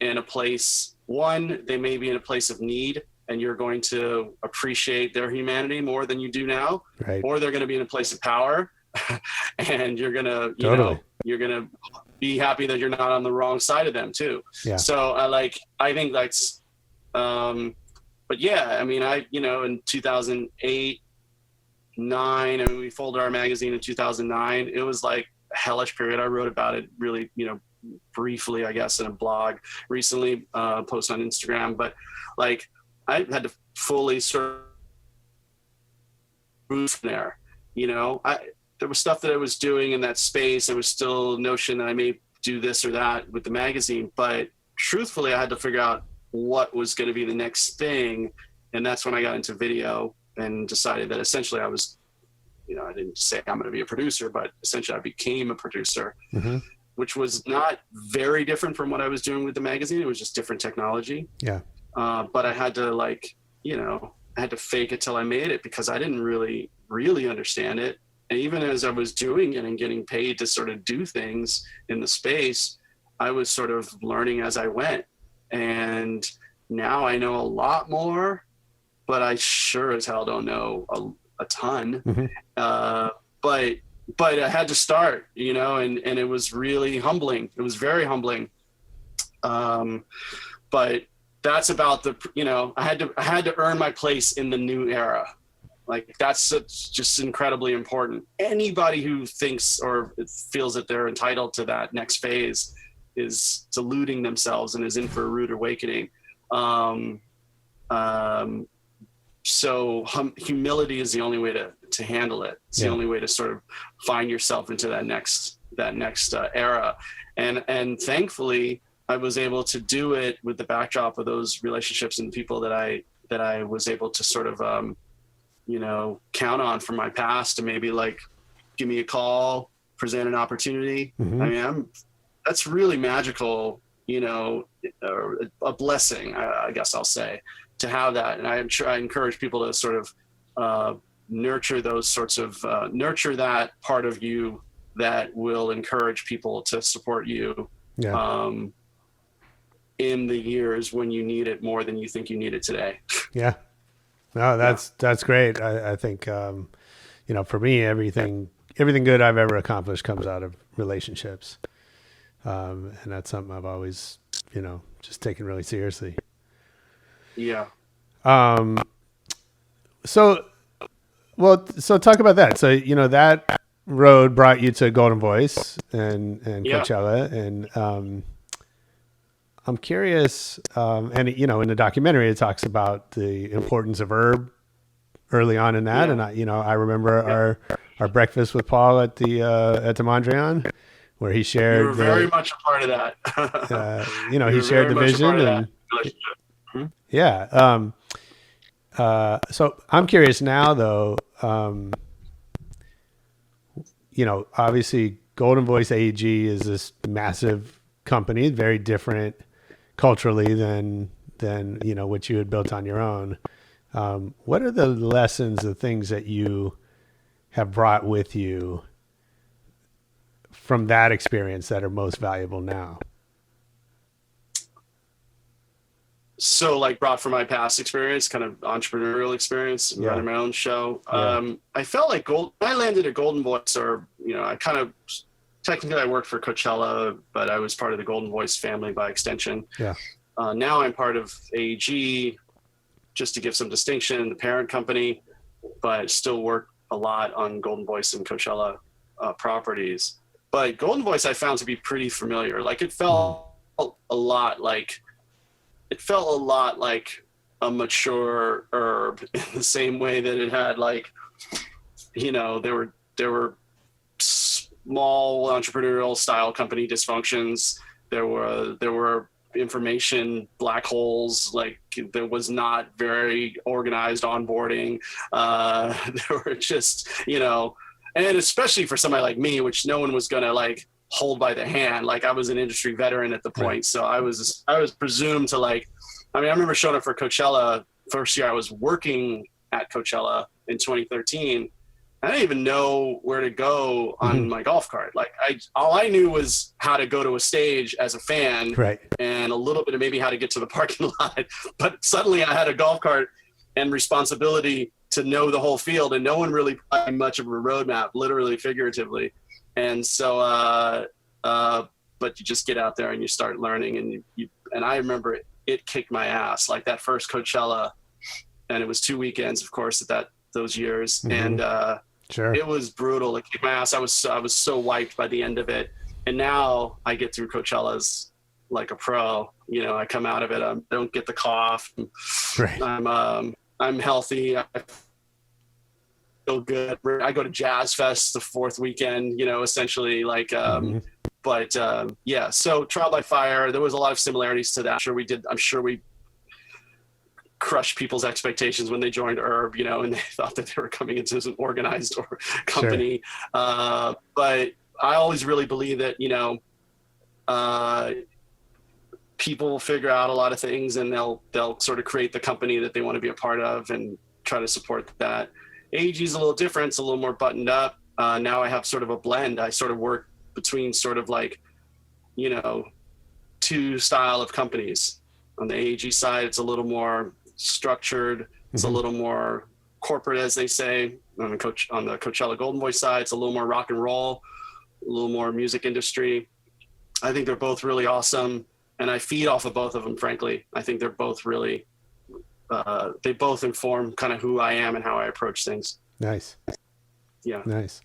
in a place. One, they may be in a place of need, and you're going to appreciate their humanity more than you do now, right? Or they're going to be in a place of power, and you're gonna, you know, you're gonna be happy that you're not on the wrong side of them too. Yeah. So I think that's, but yeah, I mean, you know, in 2008, 2009, I mean, we folded our magazine in 2009. It was like a hellish period. I wrote about it really, you know, briefly, I guess, in a blog recently, post on Instagram, but like I had to fully sort of move from there. You know, there was stuff that I was doing in that space. There was still notion that I may do this or that with the magazine, but truthfully, I had to figure out what was going to be the next thing. And that's when I got into video and decided that essentially I was, you know, I didn't say I'm going to be a producer, but essentially I became a producer, which was not very different from what I was doing with the magazine. It was just different technology. Yeah. But I had to, like, you know, I had to fake it till I made it, because I didn't really understand it. And even as I was doing it and getting paid to sort of do things in the space, I was sort of learning as I went. And now I know a lot more, but I sure as hell don't know a ton. But I had to start, you know, and it was really humbling. It was very humbling. But that's about the, you know, I had to earn my place in the new era. Like that's just incredibly important. Anybody who thinks or feels that they're entitled to that next phase is deluding themselves and is in for a rude awakening. So humility is the only way to handle it. It's the only way to sort of find yourself into that next era. And thankfully I was able to do it with the backdrop of those relationships and people that I was able to sort of, you know, count on from my past to maybe like give me a call, present an opportunity. I mean, that's really magical, you know, a blessing, I guess I'll say, to have that. And I encourage people to sort of nurture those sorts of, nurture that part of you that will encourage people to support you in the years when you need it more than you think you need it today. Yeah. No, that's great. I think, you know, for me, everything good I've ever accomplished comes out of relationships. And that's something I've always, you know, just taken really seriously. Yeah. So talk about that. So, you know, that road brought you to Golden Voice and Coachella. And, I'm curious, and you know, in the documentary, it talks about the importance of herb early on in that. And I remember our breakfast with Paul at the Mondrian, where he shared. You were very much a part of that. You know, he shared the vision and so I'm curious now, though. You know, obviously, Golden Voice AEG is this massive company, very different culturally than you know what you had built on your own. What are the lessons, the things that you have brought with you from that experience that are most valuable now? So like brought from my past experience, kind of entrepreneurial experience, running my own show. I felt like I landed at Golden Voice, or, you know, I kind of, technically I worked for Coachella, but I was part of the Golden Voice family by extension. Yeah. Now I'm part of AEG, just to give some distinction, the parent company, but still work a lot on Golden Voice and Coachella properties. But Golden Voice I found to be pretty familiar. Like it felt a lot like a mature herb, in the same way that it had, like, you know, there were small entrepreneurial style company dysfunctions. There were information black holes. Like there was not very organized onboarding. There were just, you know, and especially for somebody like me, which no one was gonna like hold by the hand. Like I was an industry veteran at the point. Right. So I was presumed to like, I mean, I remember showing up for Coachella first year I was working at Coachella in 2013. I didn't even know where to go on my golf cart. Like all I knew was how to go to a stage as a fan, right, and a little bit of maybe how to get to the parking lot. But suddenly I had a golf cart and responsibility to know the whole field, and no one really provided much of a roadmap, literally, figuratively. And so, but you just get out there and you start learning, and I remember it kicked my ass. Like that first Coachella, and it was 2 weekends, of course, at those years, and sure, it was brutal. It kicked my ass. I was so wiped by the end of it, and now I get through Coachellas like a pro. You know, I come out of it. I don't get the cough. Right. I'm healthy. I feel good. I go to Jazz Fest the fourth weekend. You know, essentially like. But yeah. So Trial by Fire. There was a lot of similarities to that. I'm sure we crushed people's expectations when they joined URB, you know, and they thought that they were coming into an organized company. Sure. But I always really believe that, you know, people will figure out a lot of things, and they'll sort of create the company that they want to be a part of and try to support that. AEG is a little different. It's a little more buttoned up. Now I have sort of a blend. I sort of work between sort of like, you know, two style of companies. On the AEG side, it's a little more structured. It's a little more corporate, as they say. On the Coachella Golden Voice side, it's a little more rock and roll, a little more music industry. I think they're both really awesome, and I feed off of both of them, frankly. I think they're both really, they both inform kind of who I am and how I approach things. Nice. Yeah. Nice.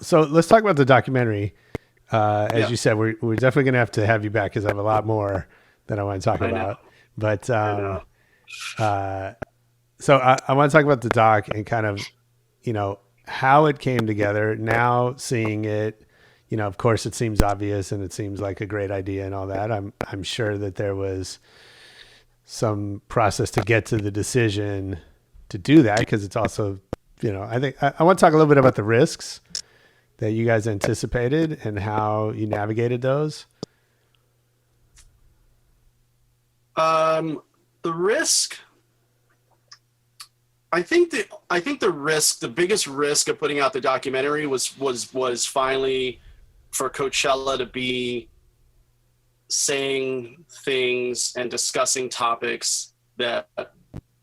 So let's talk about the documentary. As you said, we're definitely going to have you back because I have a lot more that I want to talk about. But so I want to talk about the doc and kind of, you know, how it came together. Now seeing it, you know, of course it seems obvious and it seems like a great idea and all that. I'm sure that there was some process to get to the decision to do that, because it's also, you know, I think I want to talk a little bit about the risks that you guys anticipated and how you navigated those. The risk, I think the biggest risk of putting out the documentary was finally for Coachella to be saying things and discussing topics that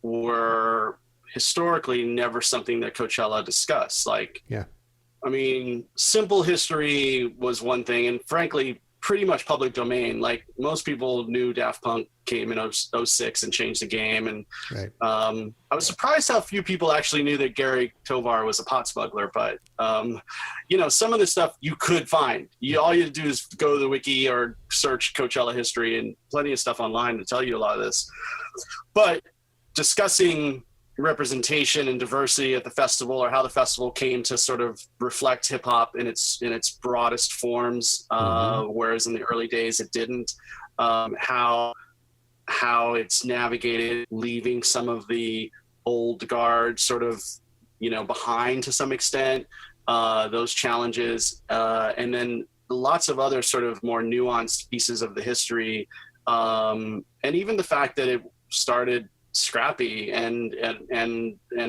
were historically never something that Coachella discussed. Like, yeah, I mean, simple history was one thing, and frankly, pretty much public domain. Like most people knew Daft Punk came in 06 and changed the game. And right. I was surprised how few people actually knew that Gary Tovar was a pot smuggler, but you know, some of the stuff you could find. All you do is go to the wiki or search Coachella history, and plenty of stuff online to tell you a lot of this. But discussing representation and diversity at the festival, or how the festival came to sort of reflect hip hop in its broadest forms, whereas in the early days it didn't. How it's navigated, leaving some of the old guard sort of, you know, behind to some extent, those challenges, and then lots of other sort of more nuanced pieces of the history, and even the fact that it started scrappy and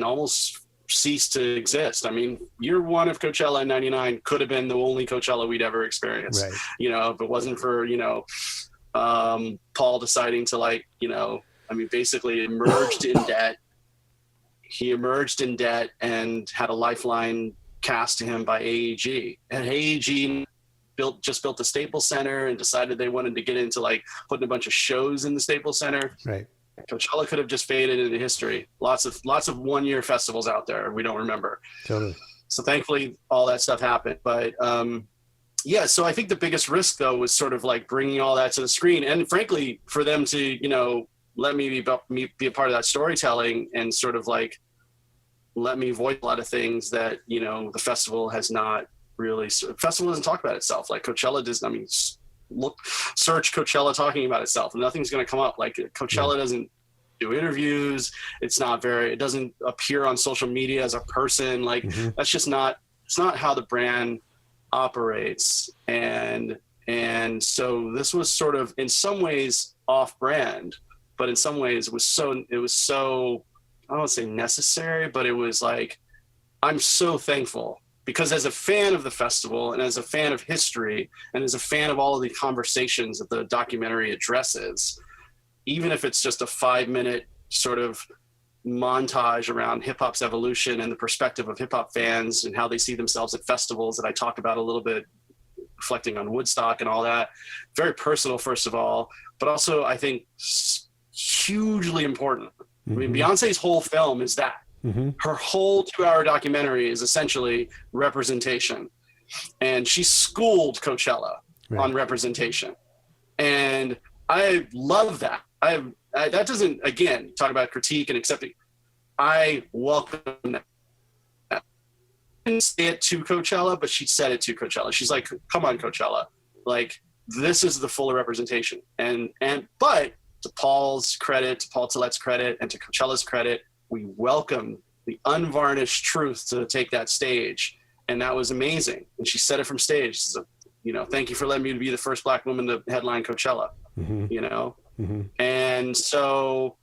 almost ceased to exist. I mean, year one of Coachella in '99 could have been the only Coachella we'd ever experienced. Right. You know, if it wasn't for, you know, Paul deciding to, like, you know, I mean, basically emerged in debt. He emerged in debt and had a lifeline cast to him by AEG. And AEG just built the Staples Center and decided they wanted to get into like putting a bunch of shows in the Staples Center. Right. Coachella could have just faded into history. Lots of 1-year festivals out there we don't remember. Totally. So thankfully all that stuff happened. But yeah, so I think the biggest risk though was sort of like bringing all that to the screen, and frankly for them to, you know, let me be a part of that storytelling and sort of like let me voice a lot of things that, you know, the festival has not really. The festival doesn't talk about itself like Coachella does. I mean, search Coachella talking about itself, and nothing's going to come up. Like Coachella doesn't do interviews. It doesn't appear on social media as a person. Like that's just not, it's not how the brand operates. And so this was sort of in some ways off brand, but in some ways it was so, I don't want to say necessary, but it was like, I'm so thankful, because as a fan of the festival and as a fan of history and as a fan of all of the conversations that the documentary addresses, even if it's just a 5-minute sort of montage around hip hop's evolution and the perspective of hip hop fans and how they see themselves at festivals that I talk about a little bit, reflecting on Woodstock and all that. Very personal, first of all, but also I think hugely important. I mean, Beyonce's whole film is that. Her whole 2-hour documentary is essentially representation. And she schooled Coachella on representation. And I love that. That doesn't, again, talk about critique and accepting. I welcome that. She didn't say it to Coachella, but she said it to Coachella. She's like, come on, Coachella. Like, this is the full representation. But to Paul's credit, to Paul Tillet's credit, and to Coachella's credit, we welcome the unvarnished truth to take that stage. And that was amazing. And she said it from stage. So, thank you for letting me be the first Black woman to headline Coachella, And so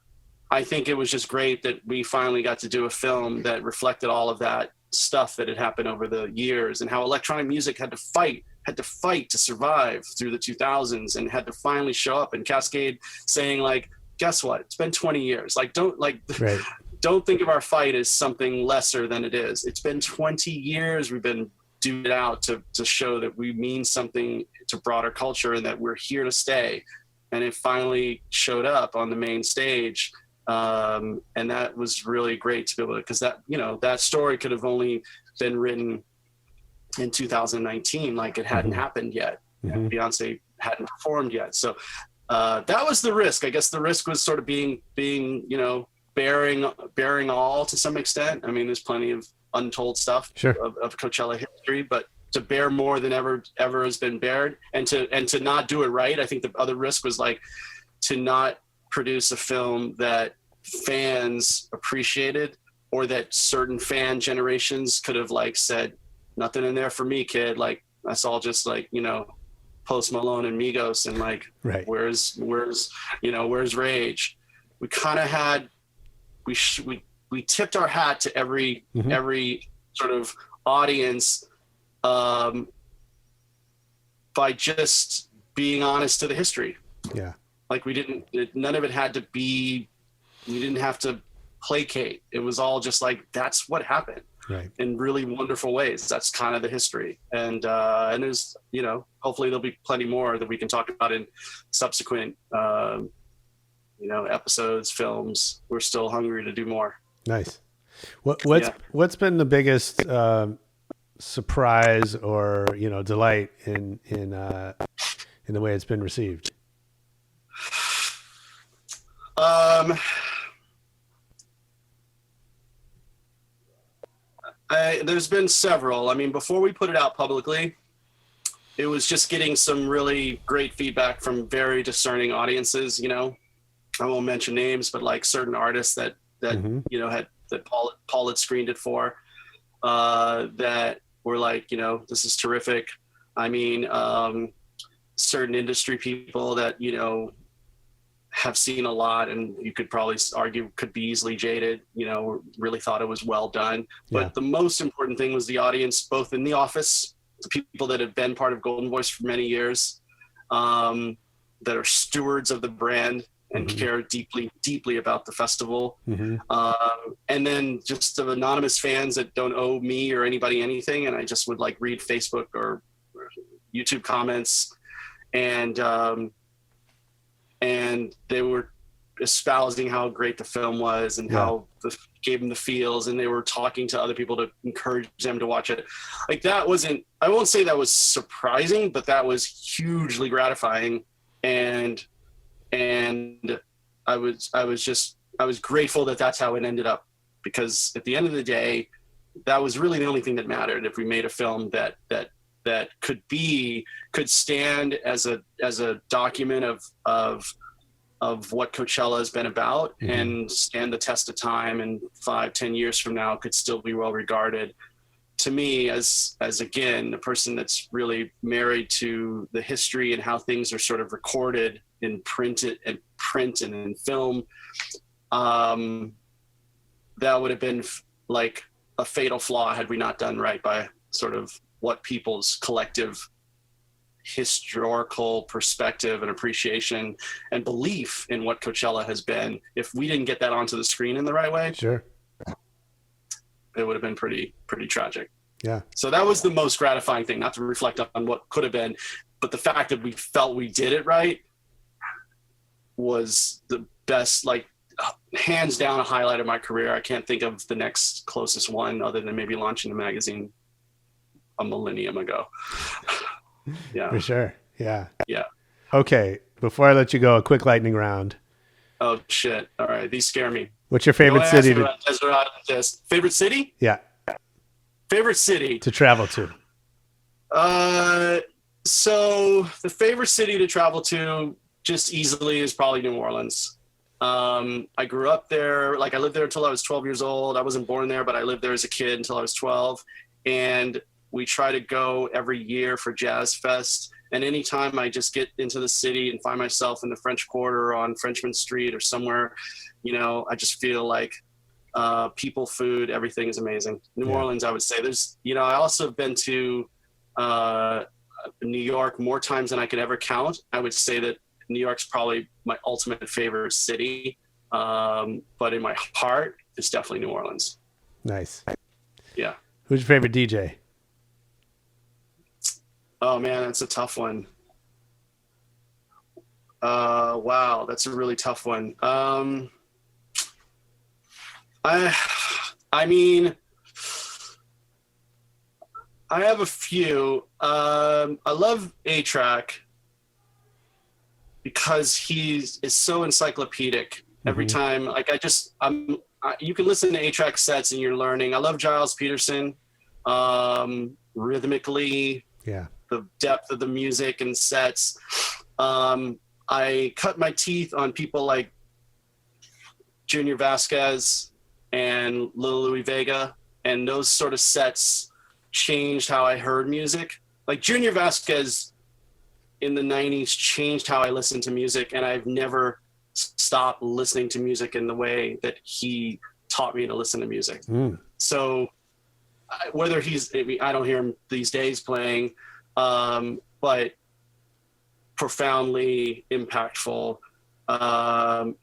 I think it was just great that we finally got to do a film that reflected all of that stuff that had happened over the years, and how electronic music had to fight to survive through the 2000s, and had to finally show up. And Cascade saying, like, guess what? It's been 20 years. Like, don't think of our fight as something lesser than it is. It's been 20 years we've been doing it out to show that we mean something to broader culture and that we're here to stay. And it finally showed up on the main stage. And that was really great to be able to, because that, that story could have only been written in 2019, like it hadn't happened yet. Beyonce hadn't performed yet. So that was the risk. I guess the risk was sort of being, bearing all to some extent. I mean, there's plenty of untold stuff of Coachella history, but to bear more than ever has been bared, and to not do it right. I think the other risk was like to not produce a film that fans appreciated, or that certain fan generations could have like said, nothing in there for me, kid. Like, that's all just like, Post Malone and Migos, and like, where's Rage? We kind of had, we tipped our hat to every sort of audience by just being honest to the history. Yeah. Like, none of it had to be, we didn't have to placate. It was all just like, that's what happened. Right. In really wonderful ways. That's kind of the history. And there's, hopefully there'll be plenty more that we can talk about in subsequent, episodes, films. We're still hungry to do more. Nice. What's been the biggest surprise or, delight in the way it's been received? There's been several. I mean, before we put it out publicly, it was just getting some really great feedback from very discerning audiences. I won't mention names, but like certain artists that Paul had screened it for, that were like, this is terrific. I mean, certain industry people that have seen a lot, and you could probably argue could be easily jaded, really thought it was well done. But the most important thing was the audience, both in the office, the people that have been part of Golden Voice for many years, that are stewards of the brand and care deeply, deeply about the festival. And then just the anonymous fans that don't owe me or anybody anything. And I just would like read Facebook or YouTube comments, and they were espousing how great the film was and how gave them the feels, and they were talking to other people to encourage them to watch it. Like, that wasn't, I won't say that was surprising, but that was hugely gratifying. And I was grateful that that's how it ended up, because at the end of the day, that was really the only thing that mattered. If we made a film that could stand as a document of what Coachella has been about, and stand the test of time, and 5-10 years from now could still be well regarded, to me, as again, a person that's really married to the history and how things are sort of recorded and printed and in film, that would have been like a fatal flaw had we not done right by sort of what people's collective historical perspective and appreciation and belief in what Coachella has been. If we didn't get that onto the screen in the right way, sure, it would have been pretty tragic. Yeah. So that was the most gratifying thing, not to reflect on what could have been, but the fact that we felt we did it right was the best, like hands down a highlight of my career. I can't think of the next closest one other than maybe launching the magazine a millennium ago. Yeah. For sure. Yeah. Yeah. Okay. Before I let you go, a quick lightning round. Oh shit. All right. These scare me. What's your favorite city Favorite city? Yeah. Favorite city to travel to? So the favorite city to travel to just easily is probably New Orleans. I grew up there. Like I lived there until I was 12 years old. I wasn't born there, but I lived there as a kid until I was 12. And we try to go every year for Jazz Fest. And anytime I just get into the city and find myself in the French Quarter or on Frenchman Street or somewhere, I just feel like people, food, everything is amazing. New Orleans, I would say. There's, I also have been to New York more times than I could ever count. I would say that New York's probably my ultimate favorite city. But in my heart, it's definitely New Orleans. Nice. Yeah. Who's your favorite DJ? Oh man, that's a tough one. Wow, that's a really tough one. I mean, I have a few. I love A-Track because he is so encyclopedic. Every time, like you can listen to A-Track sets and you're learning. I love Giles Peterson, rhythmically. Yeah. The depth of the music and sets. I cut my teeth on people like Junior Vasquez and Lil Louis Vega, and those sort of sets changed how I heard music. Like Junior Vasquez in the 90s changed how I listened to music, and I've never stopped listening to music in the way that he taught me to listen to music. So whether I don't hear him these days playing, but profoundly impactful. And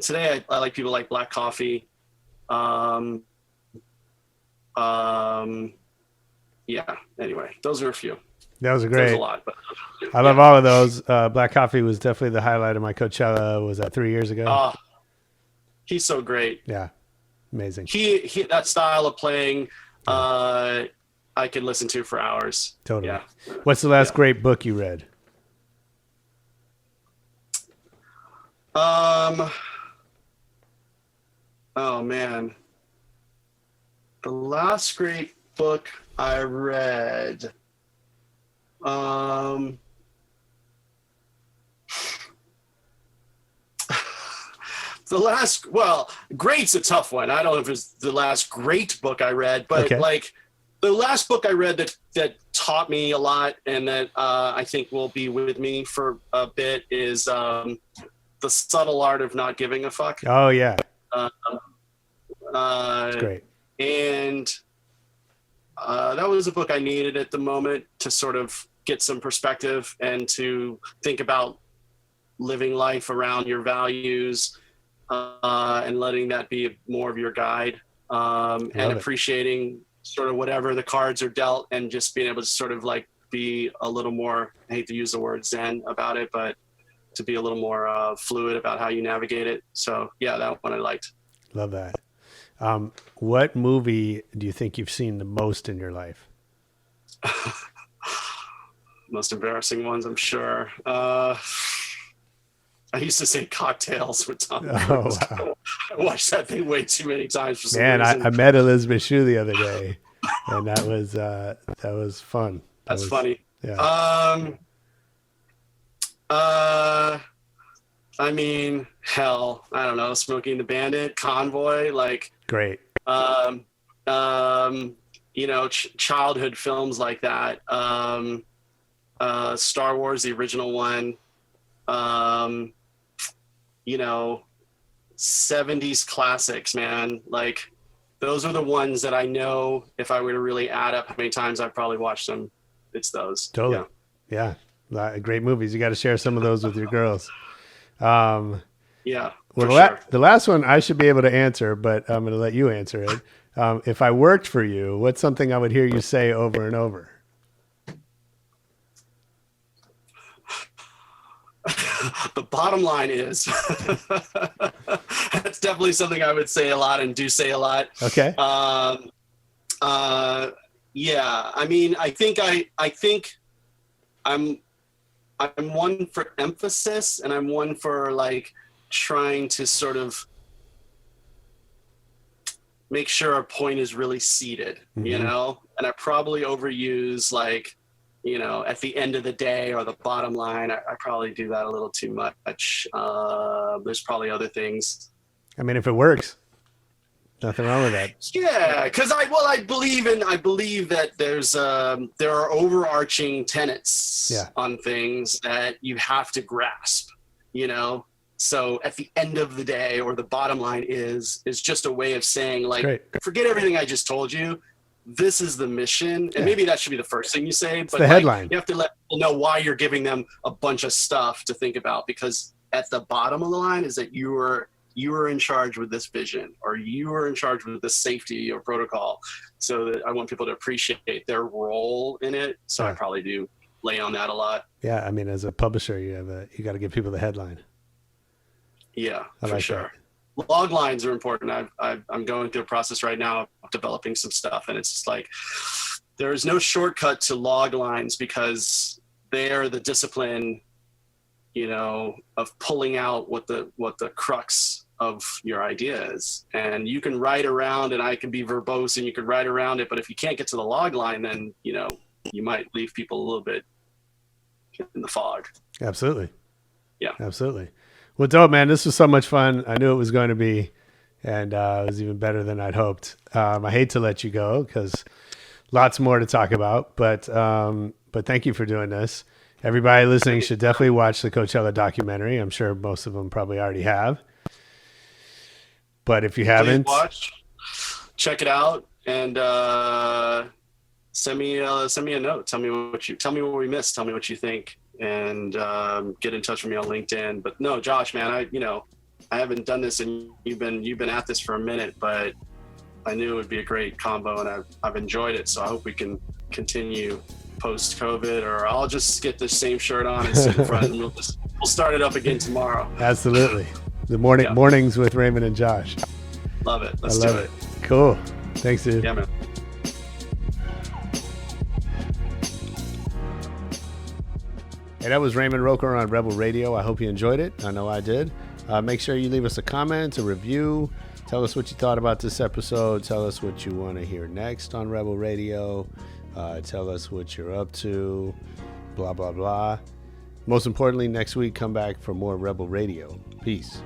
today I like people like Black Coffee. Yeah, anyway, those are a few. That was great. There's a lot, but I love all of those. Black Coffee was definitely the highlight of my Coachella. Was that 3 years ago? He's so great. Yeah. Amazing. He that style of playing, I could listen to for hours. Totally. Yeah. What's the last great book you read? Oh man. The last great book I read. Great's a tough one. I don't know if it's the last great book I read, but like the last book I read that taught me a lot and that I think will be with me for a bit is The Subtle Art of Not Giving a Fuck. Oh yeah. That's great. And that was a book I needed at the moment to sort of get some perspective and to think about living life around your values and letting that be more of your guide and appreciating sort of whatever the cards are dealt and just being able to sort of like be a little more, I hate to use the word zen about it, but to be a little more fluid about how you navigate it. So yeah, that one I liked. Love that. What movie do you think you've seen the most in your life? Most embarrassing ones, I'm sure. I used to say Cocktails with Tom Cruise. Oh, wow. I watched that thing way too many times for some Man, reason. I met Elizabeth Shue the other day, and that was fun. That's funny. Yeah. I mean, hell, I don't know, Smokey and the Bandit, Convoy, like great. Yeah, childhood films like that. Star Wars, the original one. 70s classics, man. Like, those are the ones that I know if I were to really add up how many times I've probably watched them, it's those. Totally. Yeah. Great movies. You got to share some of those with your girls. Well, the last one I should be able to answer, but I'm going to let you answer it. If I worked for you, what's something I would hear you say over and over? The bottom line is that's definitely something I would say a lot and do say a lot. Okay. Yeah. I mean, I think I'm one for emphasis, and I'm one for like trying to sort of make sure a point is really seated, and I probably overuse like, at the end of the day or the bottom line, I probably do that a little too much. There's probably other things. I mean, if it works, nothing wrong with that. Yeah, because I believe that there are overarching tenets on things that you have to grasp, So at the end of the day, or the bottom line is just a way of saying, like, forget everything I just told you. This is the mission, and maybe that should be the first thing you say. But the headline. You have to let people know why you're giving them a bunch of stuff to think about, because at the bottom of the line is that you are in charge with this vision, or you are in charge with this safety or protocol. So that I want people to appreciate their role in it. So I probably do lay on that a lot. Yeah, I mean, as a publisher, you got to give people the headline. Yeah, for like sure. That. Log lines are important. I'm going through a process right now of developing some stuff, and it's just like there is no shortcut to log lines, because they are the discipline, of pulling out what the crux of your idea is. And you can write around, and I can be verbose, and you can write around it, but if you can't get to the log line, then you might leave people a little bit in the fog. Absolutely. Yeah. Absolutely. Well, dope, man. This was so much fun. I knew it was going to be, and it was even better than I'd hoped. I hate to let you go because lots more to talk about, but thank you for doing this. Everybody listening should definitely watch the Coachella documentary. I'm sure most of them probably already have. But if you haven't, check it out, and send me a note. Tell me what we missed. Tell me what you think. And get in touch with me on LinkedIn. But no, Josh, man, I haven't done this, and you've been at this for a minute, but I knew it would be a great combo, and I've enjoyed it. So I hope we can continue post COVID, or I'll just get the same shirt on and sit in front, and we'll start it up again tomorrow. Absolutely, the mornings with Raymond and Josh. Love it. Let's do it. Cool. Thanks, dude. Yeah, man. Hey, that was Raymond Roker on Rebel Radio. I hope you enjoyed it. I know I did. Make sure you leave us a comment, a review. Tell us what you thought about this episode. Tell us what you want to hear next on Rebel Radio. Tell us what you're up to. Blah, blah, blah. Most importantly, next week, come back for more Rebel Radio. Peace.